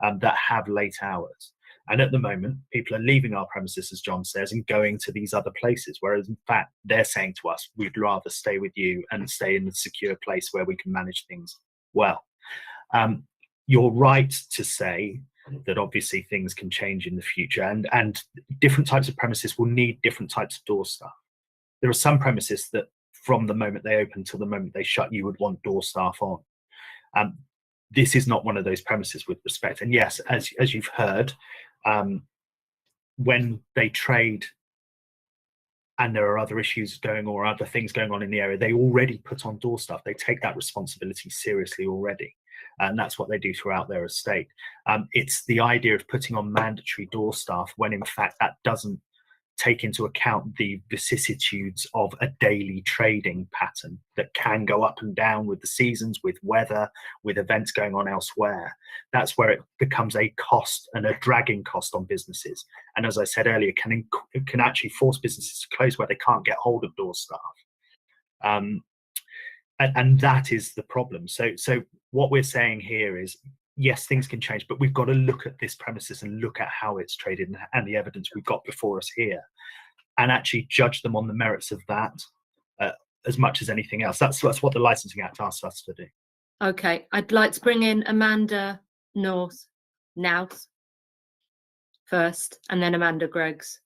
that have late hours. And at the moment, people are leaving our premises, as John says, and going to these other places. Whereas, in fact, they're saying to us, we'd rather stay with you and stay in a secure place where we can manage things well. You're right to say that obviously things can change in the future, and different types of premises will need different types of door staff. There are some premises that from the moment they open till the moment they shut, you would want door staff on. This is not one of those premises, with respect. And yes, as you've heard, when they trade and there are other issues going or other things going on in the area, they already put on door staff. They take that responsibility seriously already. And that's what they do throughout their estate. It's the idea of putting on mandatory door staff when in fact that doesn't take into account the vicissitudes of a daily trading pattern that can go up and down with the seasons, with weather, with events going on elsewhere. That's where it becomes a cost and a dragging cost on businesses. And as I said earlier, it can actually force businesses to close where they can't get hold of door staff. And that is the problem. So what we're saying here is, yes, things can change, but we've got to look at this premises and look at how it's traded and the evidence we've got before us here, and actually judge them on the merits of that as much as anything else. That's what the Licensing Act asks us to do. Okay, I'd like to bring in Amanda Nouse first, and then Amanda Greggs.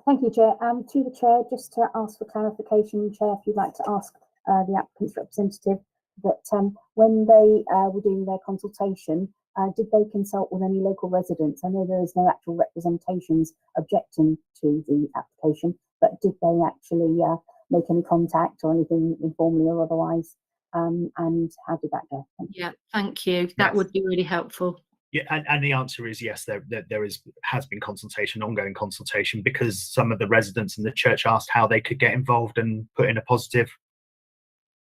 Thank you, Chair. To the Chair, just to ask for clarification, Chair, if you'd like to ask the applicant's representative that when they were doing their consultation, did they consult with any local residents? I know there is no actual representations objecting to the application, but did they actually make any contact or anything informally or otherwise? And how did that go? Yeah, thank you. That would be really helpful. Yeah, and the answer is yes. There has been consultation, ongoing consultation, because some of the residents in the church asked how they could get involved and put in a positive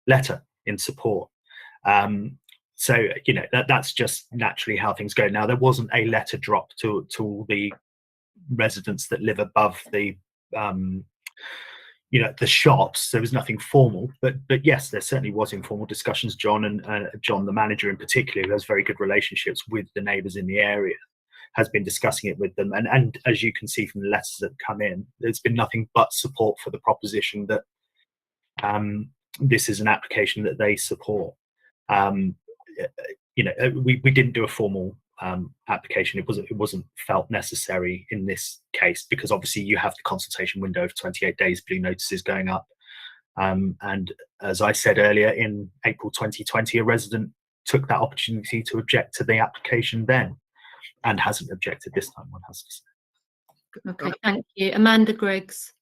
letter in support. So you know that's just naturally how things go. Now, there wasn't a letter dropped to all the residents that live above the the shops. There was nothing formal, but yes, there certainly was informal discussions. John and John, the manager in particular, who has very good relationships with the neighbours in the area, has been discussing it with them. And as you can see from the letters that come in, there's been nothing but support for the proposition that this is an application that they support. You know, we didn't do a formal application. It wasn't felt necessary in this case, because obviously you have the consultation window of 28 days, blue notices going up. And as I said earlier, in April 2020, a resident took that opportunity to object to the application then, and hasn't objected this time, one has to say. Okay, thank you. Amanda Griggs.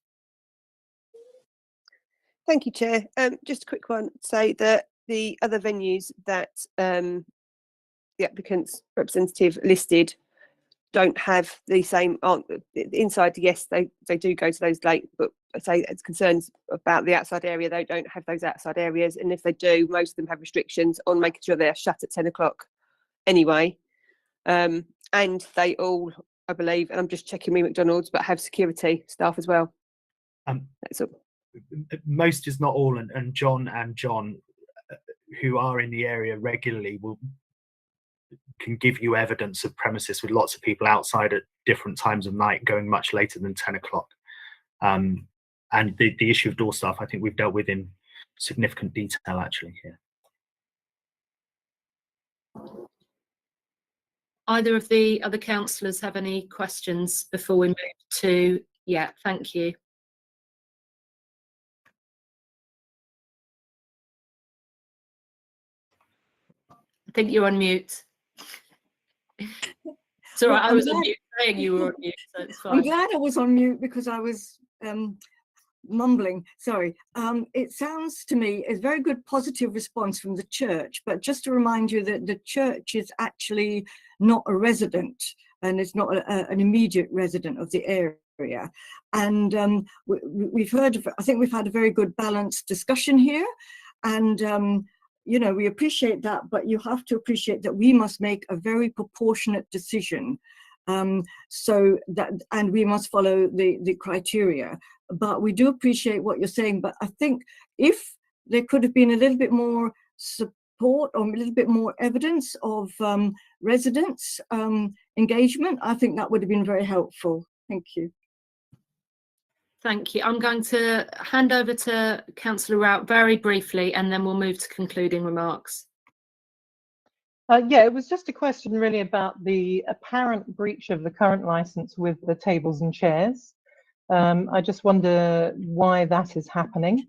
Thank you, Chair. Just a quick one. Say that the other venues that the applicant's representative listed don't have the same, inside, yes, they do go to those late, but I say it's concerns about the outside area, they don't have those outside areas, and if they do, most of them have restrictions on making sure they're shut at 10 o'clock anyway. And they all, I believe, and I'm just checking me McDonald's, but have security staff as well. That's all. Most is not all, and John who are in the area regularly can give you evidence of premises with lots of people outside at different times of night, going much later than 10 o'clock. And the issue of door staff, I think we've dealt with in significant detail actually here. Either of the other councillors have any questions before we move to? Yeah, thank you. I think you're on mute. It's all right, I was on mute saying you were on mute, so it's fine. I'm glad I was on mute because I was mumbling, sorry. It sounds to me a very good positive response from the church, but just to remind you that the church is actually not a resident, and it's not an immediate resident of the area. And we've heard, I think we've had a very good balanced discussion here, and you know, we appreciate that, but you have to appreciate that we must make a very proportionate decision. So that, and we must follow the criteria. But we do appreciate what you're saying. But I think if there could have been a little bit more support or a little bit more evidence of residents' engagement, I think that would have been very helpful. Thank you. Thank you. I'm going to hand over to Councillor Rout very briefly, and then we'll move to concluding remarks. Yeah, it was just a question really about the apparent breach of the current licence with the tables and chairs. I just wonder why that is happening,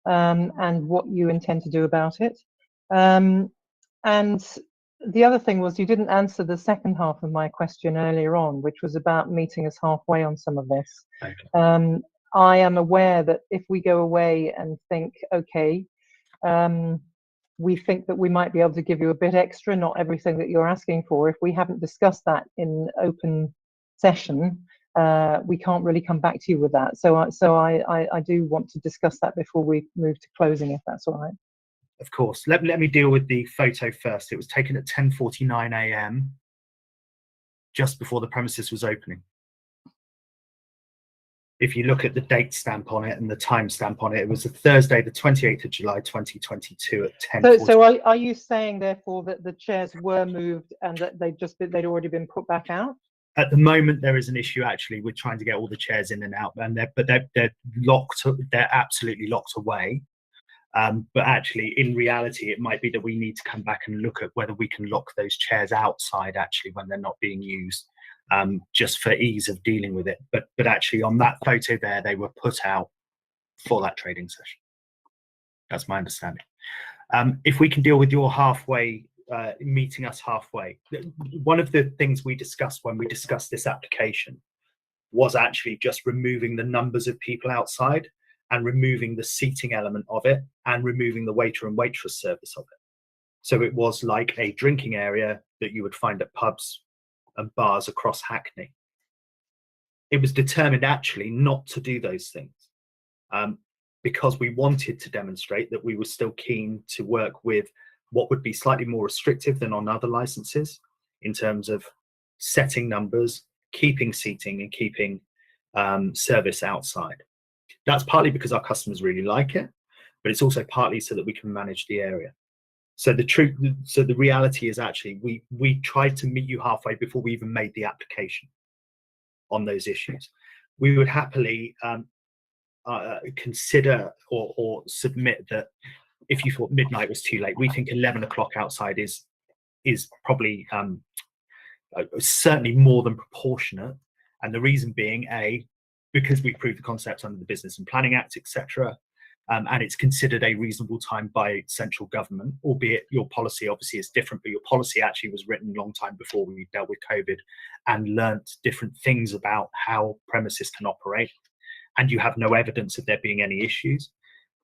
and what you intend to do about it. And the other thing was, you didn't answer the second half of my question earlier on, which was about meeting us halfway on some of this. Okay. I am aware that if we go away and think, okay, we think that we might be able to give you a bit extra, not everything that you're asking for. If we haven't discussed that in open session, we can't really come back to you with that. So I do want to discuss that before we move to closing, if that's all right. Of course. Let me deal with the photo first. It was taken at 10:49 a.m. just before the premises was opening. If you look at the date stamp on it and the time stamp on it, it was a Thursday, the 28th of July, 2022 at 10:40. So are you saying therefore that the chairs were moved and that they'd already been put back out? At the moment, there is an issue actually with trying to get all the chairs in and out, and they're locked. They're absolutely locked away. But actually, in reality, it might be that we need to come back and look at whether we can lock those chairs outside actually when they're not being used, just for ease of dealing with it. But actually, on that photo there, they were put out for that trading session. That's my understanding. If we can deal with your halfway, meeting us halfway. One of the things we discussed when we discussed this application was actually just removing the numbers of people outside and removing the seating element of it and removing the waiter and waitress service of it. So it was like a drinking area that you would find at pubs and bars across Hackney. It was determined actually not to do those things, because we wanted to demonstrate that we were still keen to work with what would be slightly more restrictive than on other licenses in terms of setting numbers, keeping seating and keeping service outside. That's partly because our customers really like it, but it's also partly so that we can manage the area. So the reality is actually we tried to meet you halfway before we even made the application on those issues. We would happily consider or submit that if you thought midnight was too late, we think 11 o'clock outside is probably certainly more than proportionate. And the reason being, because we proved the concept under the Business and Planning Act, etc. And it's considered a reasonable time by central government, albeit your policy obviously is different, but your policy actually was written a long time before we dealt with COVID and learnt different things about how premises can operate, and you have no evidence of there being any issues.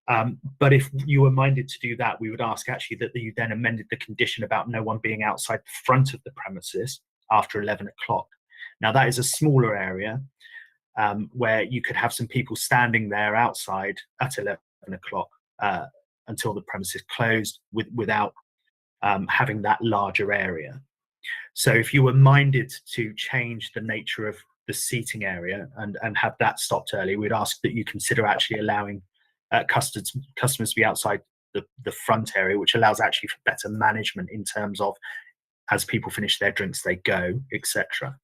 But if you were minded to do that, we would ask actually that you then amended the condition about no one being outside the front of the premises after 11 o'clock. Now that is a smaller area where you could have some people standing there outside at 11 o'clock until the premises closed without having that larger area. So if you were minded to change the nature of the seating area and have that stopped early, we'd ask that you consider actually allowing customers to be outside the front area, which allows actually for better management in terms of as people finish their drinks, they go, etc.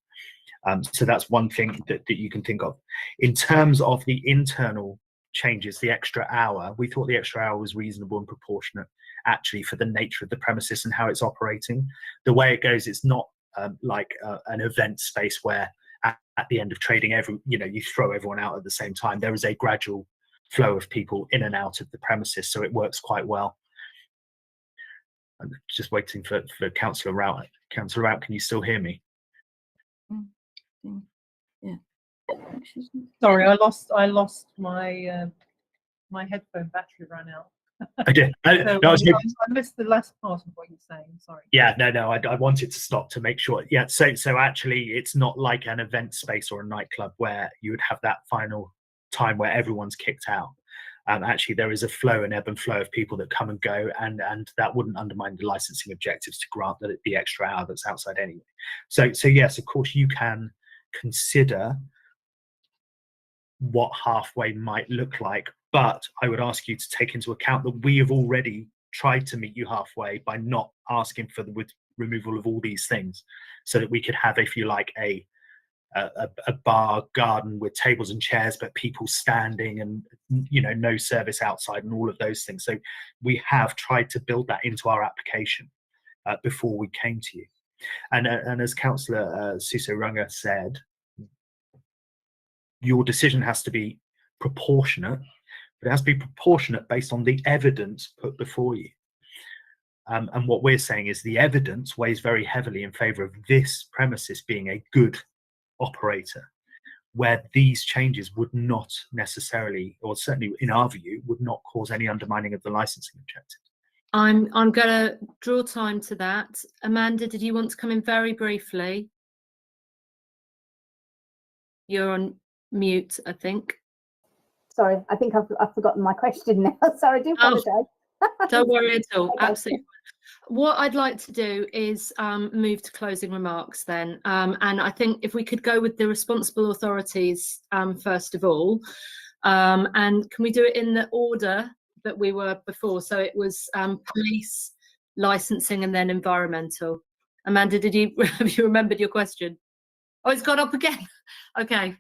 So that's one thing that you can think of. In terms of the internal changes, the extra hour, we thought the extra hour was reasonable and proportionate actually for the nature of the premises and how it's operating. The way it goes, it's not like an event space where at the end of trading, you throw everyone out at the same time. There is a gradual flow of people in and out of the premises, so it works quite well. I'm just waiting for Councillor Rout. Councillor Rout, can you still hear me? Yeah. Sorry, I lost my my headphone battery ran out. I did. I missed the last part of what you're saying. Sorry. Yeah, no. I wanted to stop to make sure. Yeah, so actually, it's not like an event space or a nightclub where you would have that final time where everyone's kicked out. Actually, there is a flow and ebb and flow of people that come and go, and that wouldn't undermine the licensing objectives to grant that the extra hour that's outside anyway. So yes, of course, you can consider what halfway might look like, but I would ask you to take into account that we have already tried to meet you halfway by not asking for the removal of all these things, so that we could have, if you like, a bar garden with tables and chairs, but people standing and no service outside and all of those things. So we have tried to build that into our application before we came to you. And as Councillor Suso Runga said, your decision has to be proportionate, but it has to be proportionate based on the evidence put before you. And what we're saying is the evidence weighs very heavily in favour of this premises being a good operator, where these changes would not necessarily, or certainly in our view, would not cause any undermining of the licensing objective. I'm going to draw time to that. Amanda, did you want to come in very briefly? You're on mute, I think. Sorry, I think I've forgotten my question now. Sorry, I do apologise. Don't worry at all. Okay. Absolutely. What I'd like to do is move to closing remarks then. And I think if we could go with the responsible authorities first of all, and can we do it in the order that we were before? So it was police, licensing, and then environmental. Amanda, have you remembered your question? Oh, it's gone up again. Okay,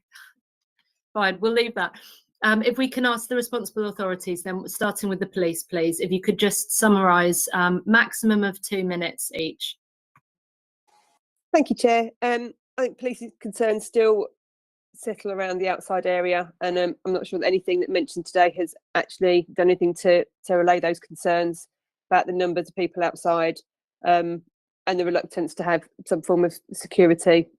fine, we'll leave that. If we can ask the responsible authorities, then starting with the police, please, if you could just summarise, maximum of 2 minutes each. Thank you, Chair. I think police concerns still settle around the outside area, and I'm not sure that anything that mentioned today has actually done anything to relay those concerns about the numbers of people outside and the reluctance to have some form of security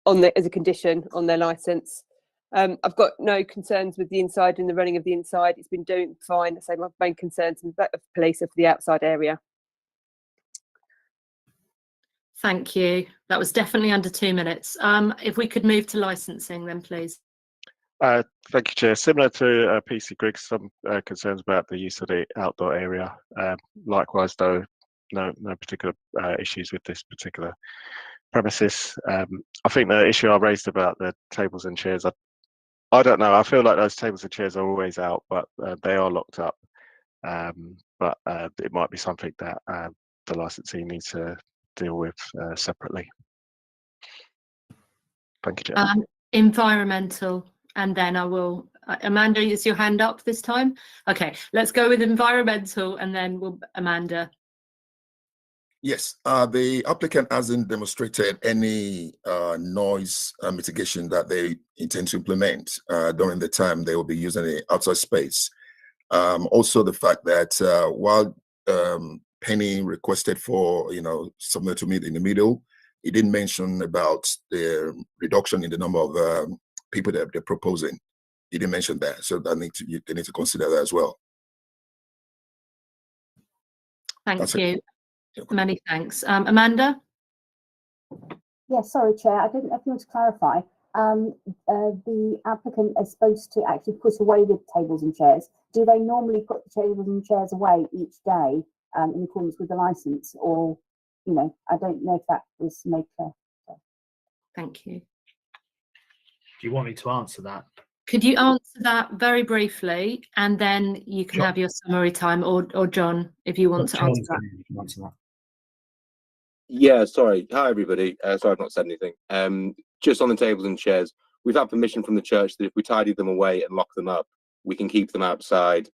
as a condition on their licence. I've got no concerns with the inside and the running of the inside. It's been doing fine. I say my main concerns of police are for the outside area. Thank you. That was definitely under 2 minutes. If we could move to licensing then, please. Thank you, Chair. Similar to PC Griggs, some concerns about the use of the outdoor area. Likewise, though, no particular issues with this particular premises. I think the issue I raised about the tables and chairs, I don't know. I feel like those tables and chairs are always out, but they are locked up. but it might be something that the licensee needs to deal with separately. Thank you, Chair. Environmental, and then I will. Amanda, is your hand up this time? Okay, let's go with environmental, and then we'll Amanda. Yes, the applicant hasn't demonstrated any noise mitigation that they intend to implement during the time they will be using the outside space. Also, the fact that while Penny requested for, somewhere to meet in the middle, he didn't mention about the reduction in the number of people that they're proposing. He didn't mention that, so they need to consider that as well. Thank you. Many thanks. Amanda? Yes, sorry, Chair. I didn't know if you want to clarify. The applicant is supposed to actually put away the tables and chairs. Do they normally put the tables and chairs away each day in accordance with the licence? Or, I don't know if that was made clear. Thank you. Do you want me to answer that? Could you answer that very briefly, and then you can have your summary time, or John, if you want to answer that. Yeah, sorry. Hi, everybody. Sorry, I've not said anything. Just on the tables and chairs, we've had permission from the church that if we tidy them away and lock them up, we can keep them outside,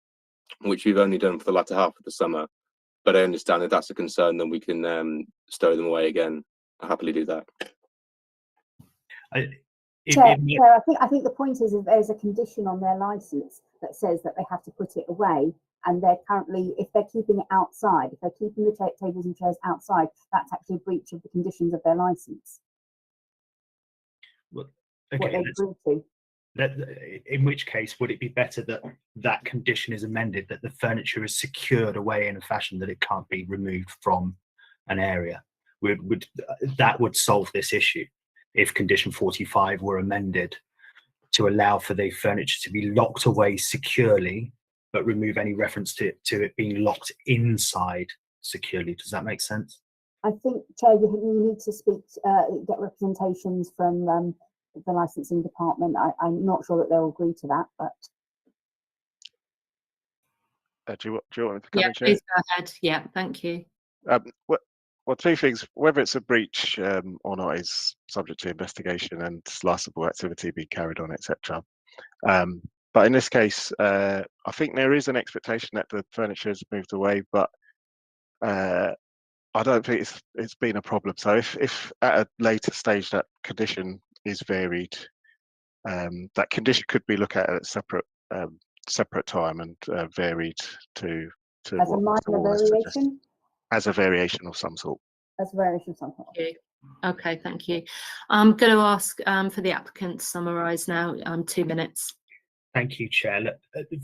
which we've only done for the latter half of the summer. But I understand if that's a concern, then we can stow them away again. I'll happily do that. Chair, I think the point is that there's a condition on their licence that says that they have to put it away, and they're currently, if they're keeping it outside, if they're keeping the tables and chairs outside, that's actually a breach of the conditions of their licence. Well, okay, in which case, would it be better that that condition is amended, that the furniture is secured away in a fashion that it can't be removed from an area? That would solve this issue if condition 45 were amended to allow for the furniture to be locked away securely, but remove any reference to it being locked inside securely. Does that make sense? I think, Chair, you need to speak, get representations from the licensing department. I'm not sure that they'll agree to that, but. Do you want me to come in, Chair? Please go ahead. Yeah, thank you. Well, two things. Whether it's a breach or not is subject to investigation and licensable activity being carried on, etc. But in this case, I think there is an expectation that the furniture is moved away, but I don't think it's been a problem. So if at a later stage that condition is varied, that condition could be looked at a separate time and varied to as a minor variation. As a variation of some sort. As a variation of some sort. Okay, thank you. I'm going to ask for the applicant to summarise now. 2 minutes. Thank you, Chair. Look,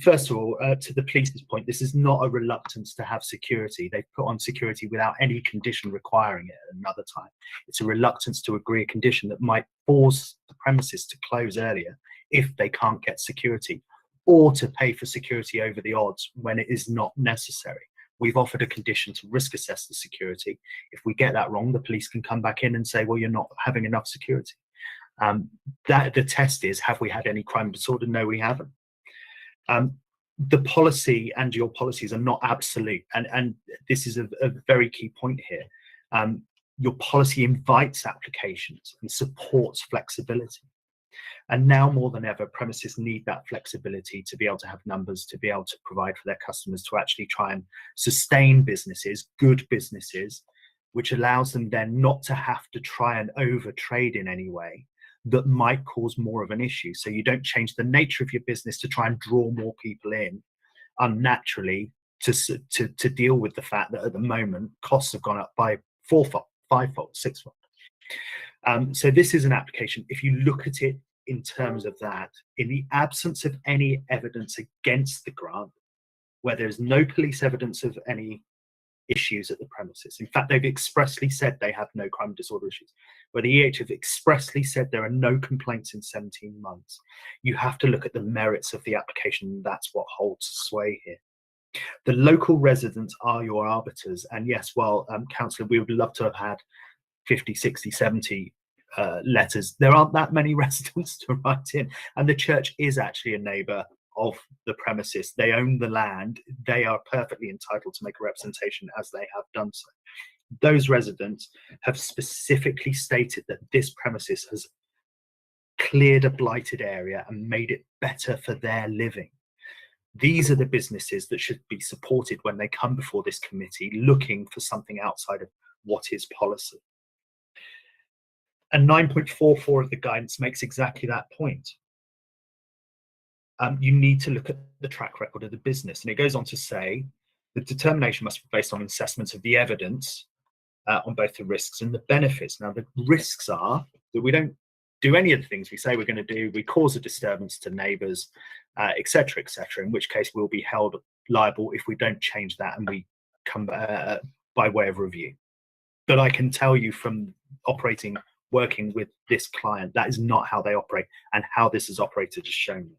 first of all, to the police's point, this is not a reluctance to have security. They've put on security without any condition requiring it at another time. It's a reluctance to agree a condition that might force the premises to close earlier if they can't get security, or to pay for security over the odds when it is not necessary. We've offered a condition to risk assess the security. If we get that wrong, the police can come back in and say, well, you're not having enough security. The test is, have we had any crime disorder? No, we haven't. The policy and your policies are not absolute. And this is a very key point here. Your policy invites applications and supports flexibility. And now more than ever, premises need that flexibility to be able to have numbers, to be able to provide for their customers, to actually try and sustain businesses, good businesses, which allows them then not to have to try and overtrade in any way that might cause more of an issue. So you don't change the nature of your business to try and draw more people in unnaturally to deal with the fact that at the moment costs have gone up by 4-fold, 5-fold, 6-fold. So this is an application. If you look at it in terms of that, in the absence of any evidence against the grant, where there's no police evidence of any issues at the premises. In fact, they've expressly said they have no crime disorder issues. Where the EH have expressly said there are no complaints in 17 months. You have to look at the merits of the application, and that's what holds sway here. The local residents are your arbiters, and yes, well, Councillor, we would love to have had 50, 60, 70 letters. There aren't that many residents to write in, and the church is actually a neighbour of the premises. They own the land. They are perfectly entitled to make a representation as they have done so. Those residents have specifically stated that this premises has cleared a blighted area and made it better for their living. These are the businesses that should be supported when they come before this committee looking for something outside of what is policy. And 9.44 of the guidance makes exactly that point. You need to look at the track record of the business. And it goes on to say the determination must be based on assessments of the evidence on both the risks and the benefits. Now, the risks are that we don't do any of the things we say we're going to do. We cause a disturbance to neighbours, etc., in which case we'll be held liable if we don't change that and we come by way of review. But I can tell you from working with this client, that is not how they operate, and how this is operated has shown me.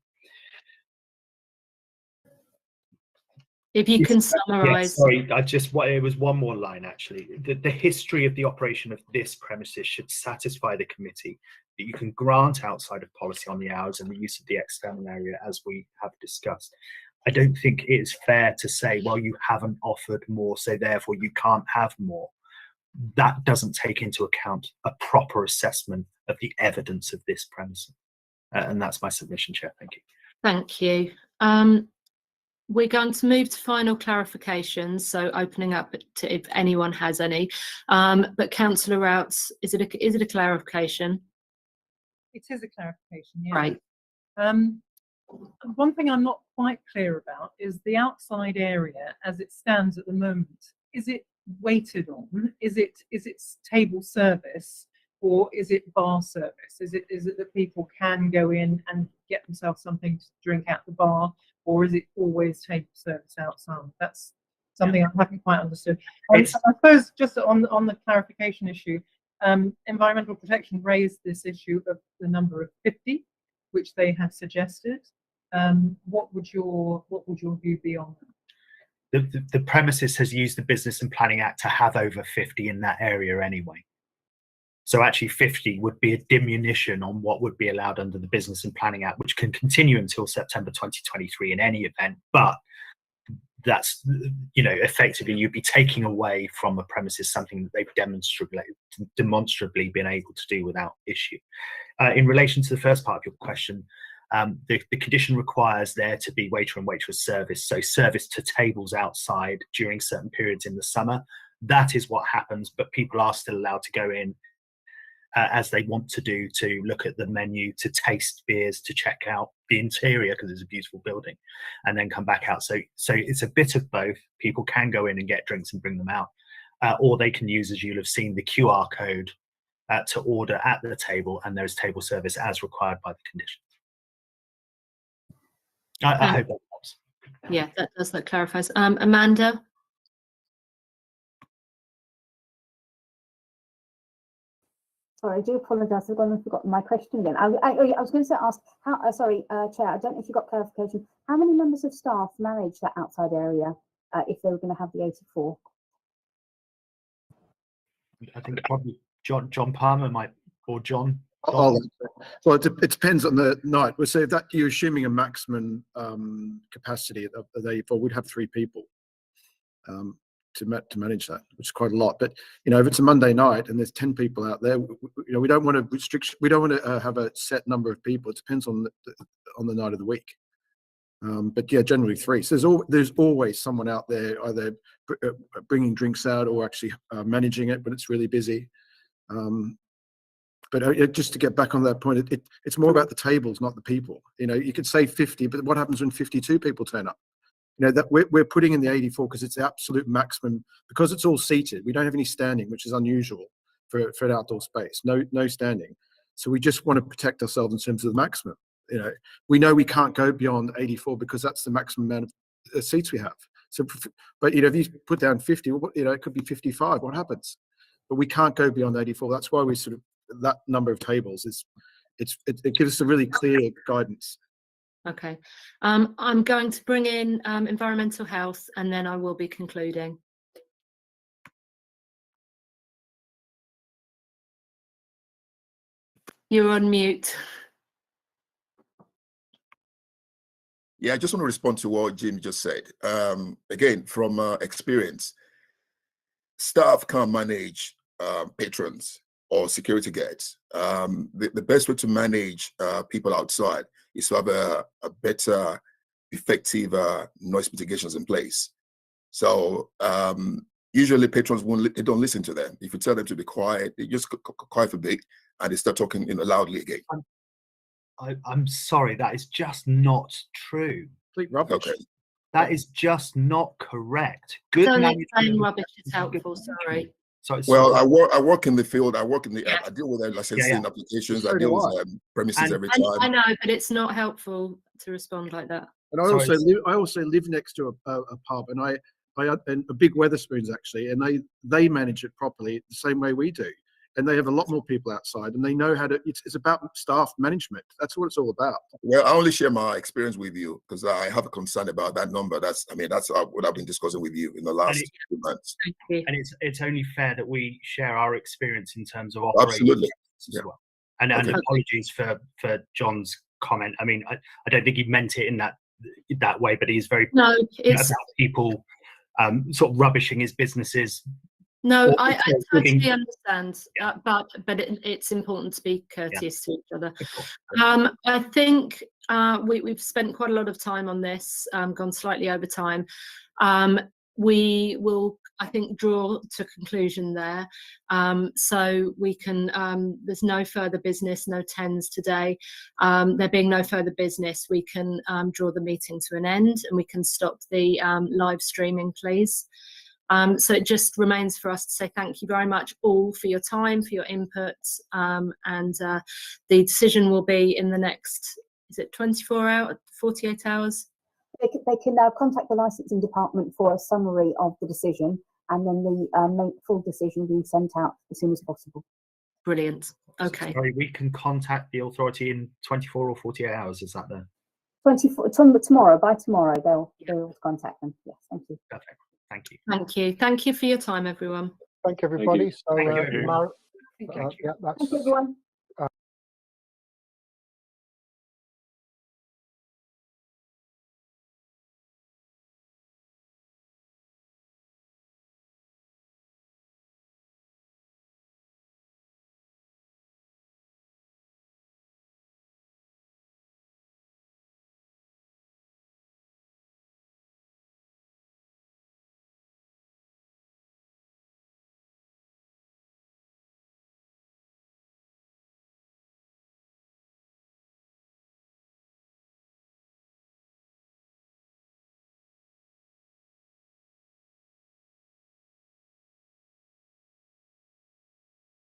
If you can summarise. Sorry, it was one more line actually. The history of the operation of this premises should satisfy the committee that you can grant outside of policy on the hours and the use of the external area as we have discussed. I don't think it is fair to say, well, you haven't offered more, so therefore you can't have more. That doesn't take into account a proper assessment of the evidence of this premise. And that's my submission, Chair. Thank you. Thank you. We're going to move to final clarifications, so opening up to if anyone has any. But Councillor Routs, is it a clarification? It is a clarification, yeah. Right. One thing I'm not quite clear about is the outside area as it stands at the moment. Is it waited on? Is it table service, or is it bar service? Is it that people can go in and get themselves something to drink at the bar, or is it always table service outside? That's something I haven't quite understood. I suppose just on the clarification issue, Environmental Protection raised this issue of the number of 50, which they had suggested. What would your view be on that? The premises has used the Business and Planning Act to have over 50 in that area anyway. So actually 50 would be a diminution on what would be allowed under the Business and Planning Act, which can continue until September 2023 in any event. But that's, effectively you'd be taking away from a premises something that they've demonstrably been able to do without issue. In relation to the first part of your question, the condition requires there to be waiter and waitress service, so service to tables outside during certain periods in the summer. That is what happens, but people are still allowed to go in as they want to do, to look at the menu, to taste beers, to check out the interior because it's a beautiful building, and then come back out. So it's a bit of both. People can go in and get drinks and bring them out, or they can use, as you'll have seen, the QR code to order at the table, and there's table service as required by the conditions. I hope that helps. Yeah, that clarifies. Amanda? Sorry, I do apologise. I've gone and forgotten my question again. I was going to ask, sorry, Chair, I don't know if you got clarification. How many members of staff manage that outside area if they were going to have the 84? I think probably John Palmer might, or John. Well, it depends on the night. We'll say that you're assuming a maximum capacity of the 84 would have 3 people to manage that, which is quite a lot. But if it's a Monday night and there's 10 people out there, we don't want to restrict. We don't want to have a set number of people. It depends on the night of the week. But yeah, generally 3. So there's always someone out there either bringing drinks out or actually managing it when it's really busy. But just to get back on that point, it's more about the tables, not the people. You could say 50, but what happens when 52 people turn up? That we're putting in the 84 because it's the absolute maximum, because it's all seated. We don't have any standing, which is unusual for an outdoor space. No standing. So we just want to protect ourselves in terms of the maximum. We know we can't go beyond 84 because that's the maximum amount of seats we have. So, but if you put down 50, it could be 55. What happens? But we can't go beyond 84. That's why we that number of tables it gives us a really clear guidance. Okay, I'm going to bring in environmental health, and then I will be concluding. You're on mute. Yeah, I just want to respond to what Jim just said. Again, from experience, staff can't manage patrons or security guards. The best way to manage people outside is to have a better, effective noise mitigations in place. So usually patrons they don't listen to them. If you tell them to be quiet, they just quiet for a bit and they start talking loudly again. I'm sorry, that is just not true. Complete rubbish. Okay. That is just not correct. Good Don't management. explain rubbish is good helpful, management. sorry. So Well, I work in the field. I work in the. Yeah. I deal with licensing applications. So I deal do with premises And every I time. know, but it's not helpful to respond like that. And I Sorry. also live next to a pub, and and a big Weatherspoons actually, and they manage it properly the same way we do, and they have a lot more people outside, and they know how to. It's about staff management. That's what it's all about. Well, I only share my experience with you because I have a concern about that number. That's what I've been discussing with you in the last few months. Thank you. And it's only fair that we share our experience in terms of operating Absolutely. as Yeah. well. And Okay. apologies for John's comment. I mean, I don't think he meant it in that way, but he's very No, it's about people sort of rubbishing his businesses. no. Or I giving- totally understand, but it's important to be courteous to each other. Of course. I think we've spent quite a lot of time on this, gone slightly over time. We will, I think, draw to conclusion there. So we can, there's no further business, no tens today. There being no further business, we can draw the meeting to an end and we can stop the live streaming, please. So it just remains for us to say thank you very much all for your time, for your input, and the decision will be in the next, is it 24 hours, 48 hours? They can now contact the licensing department for a summary of the decision, and then the full decision being sent out as soon as possible. Brilliant. Okay. Sorry, we can contact the authority in 24 or 48 hours. Is that the 24 tomorrow. By tomorrow, they'll contact them. Yes, thank you. perfect? Thank you. Thank you. Thank you for your time, everyone. Thank you, everybody. So, Thank you, everyone. yeah, that's Thank you, everyone.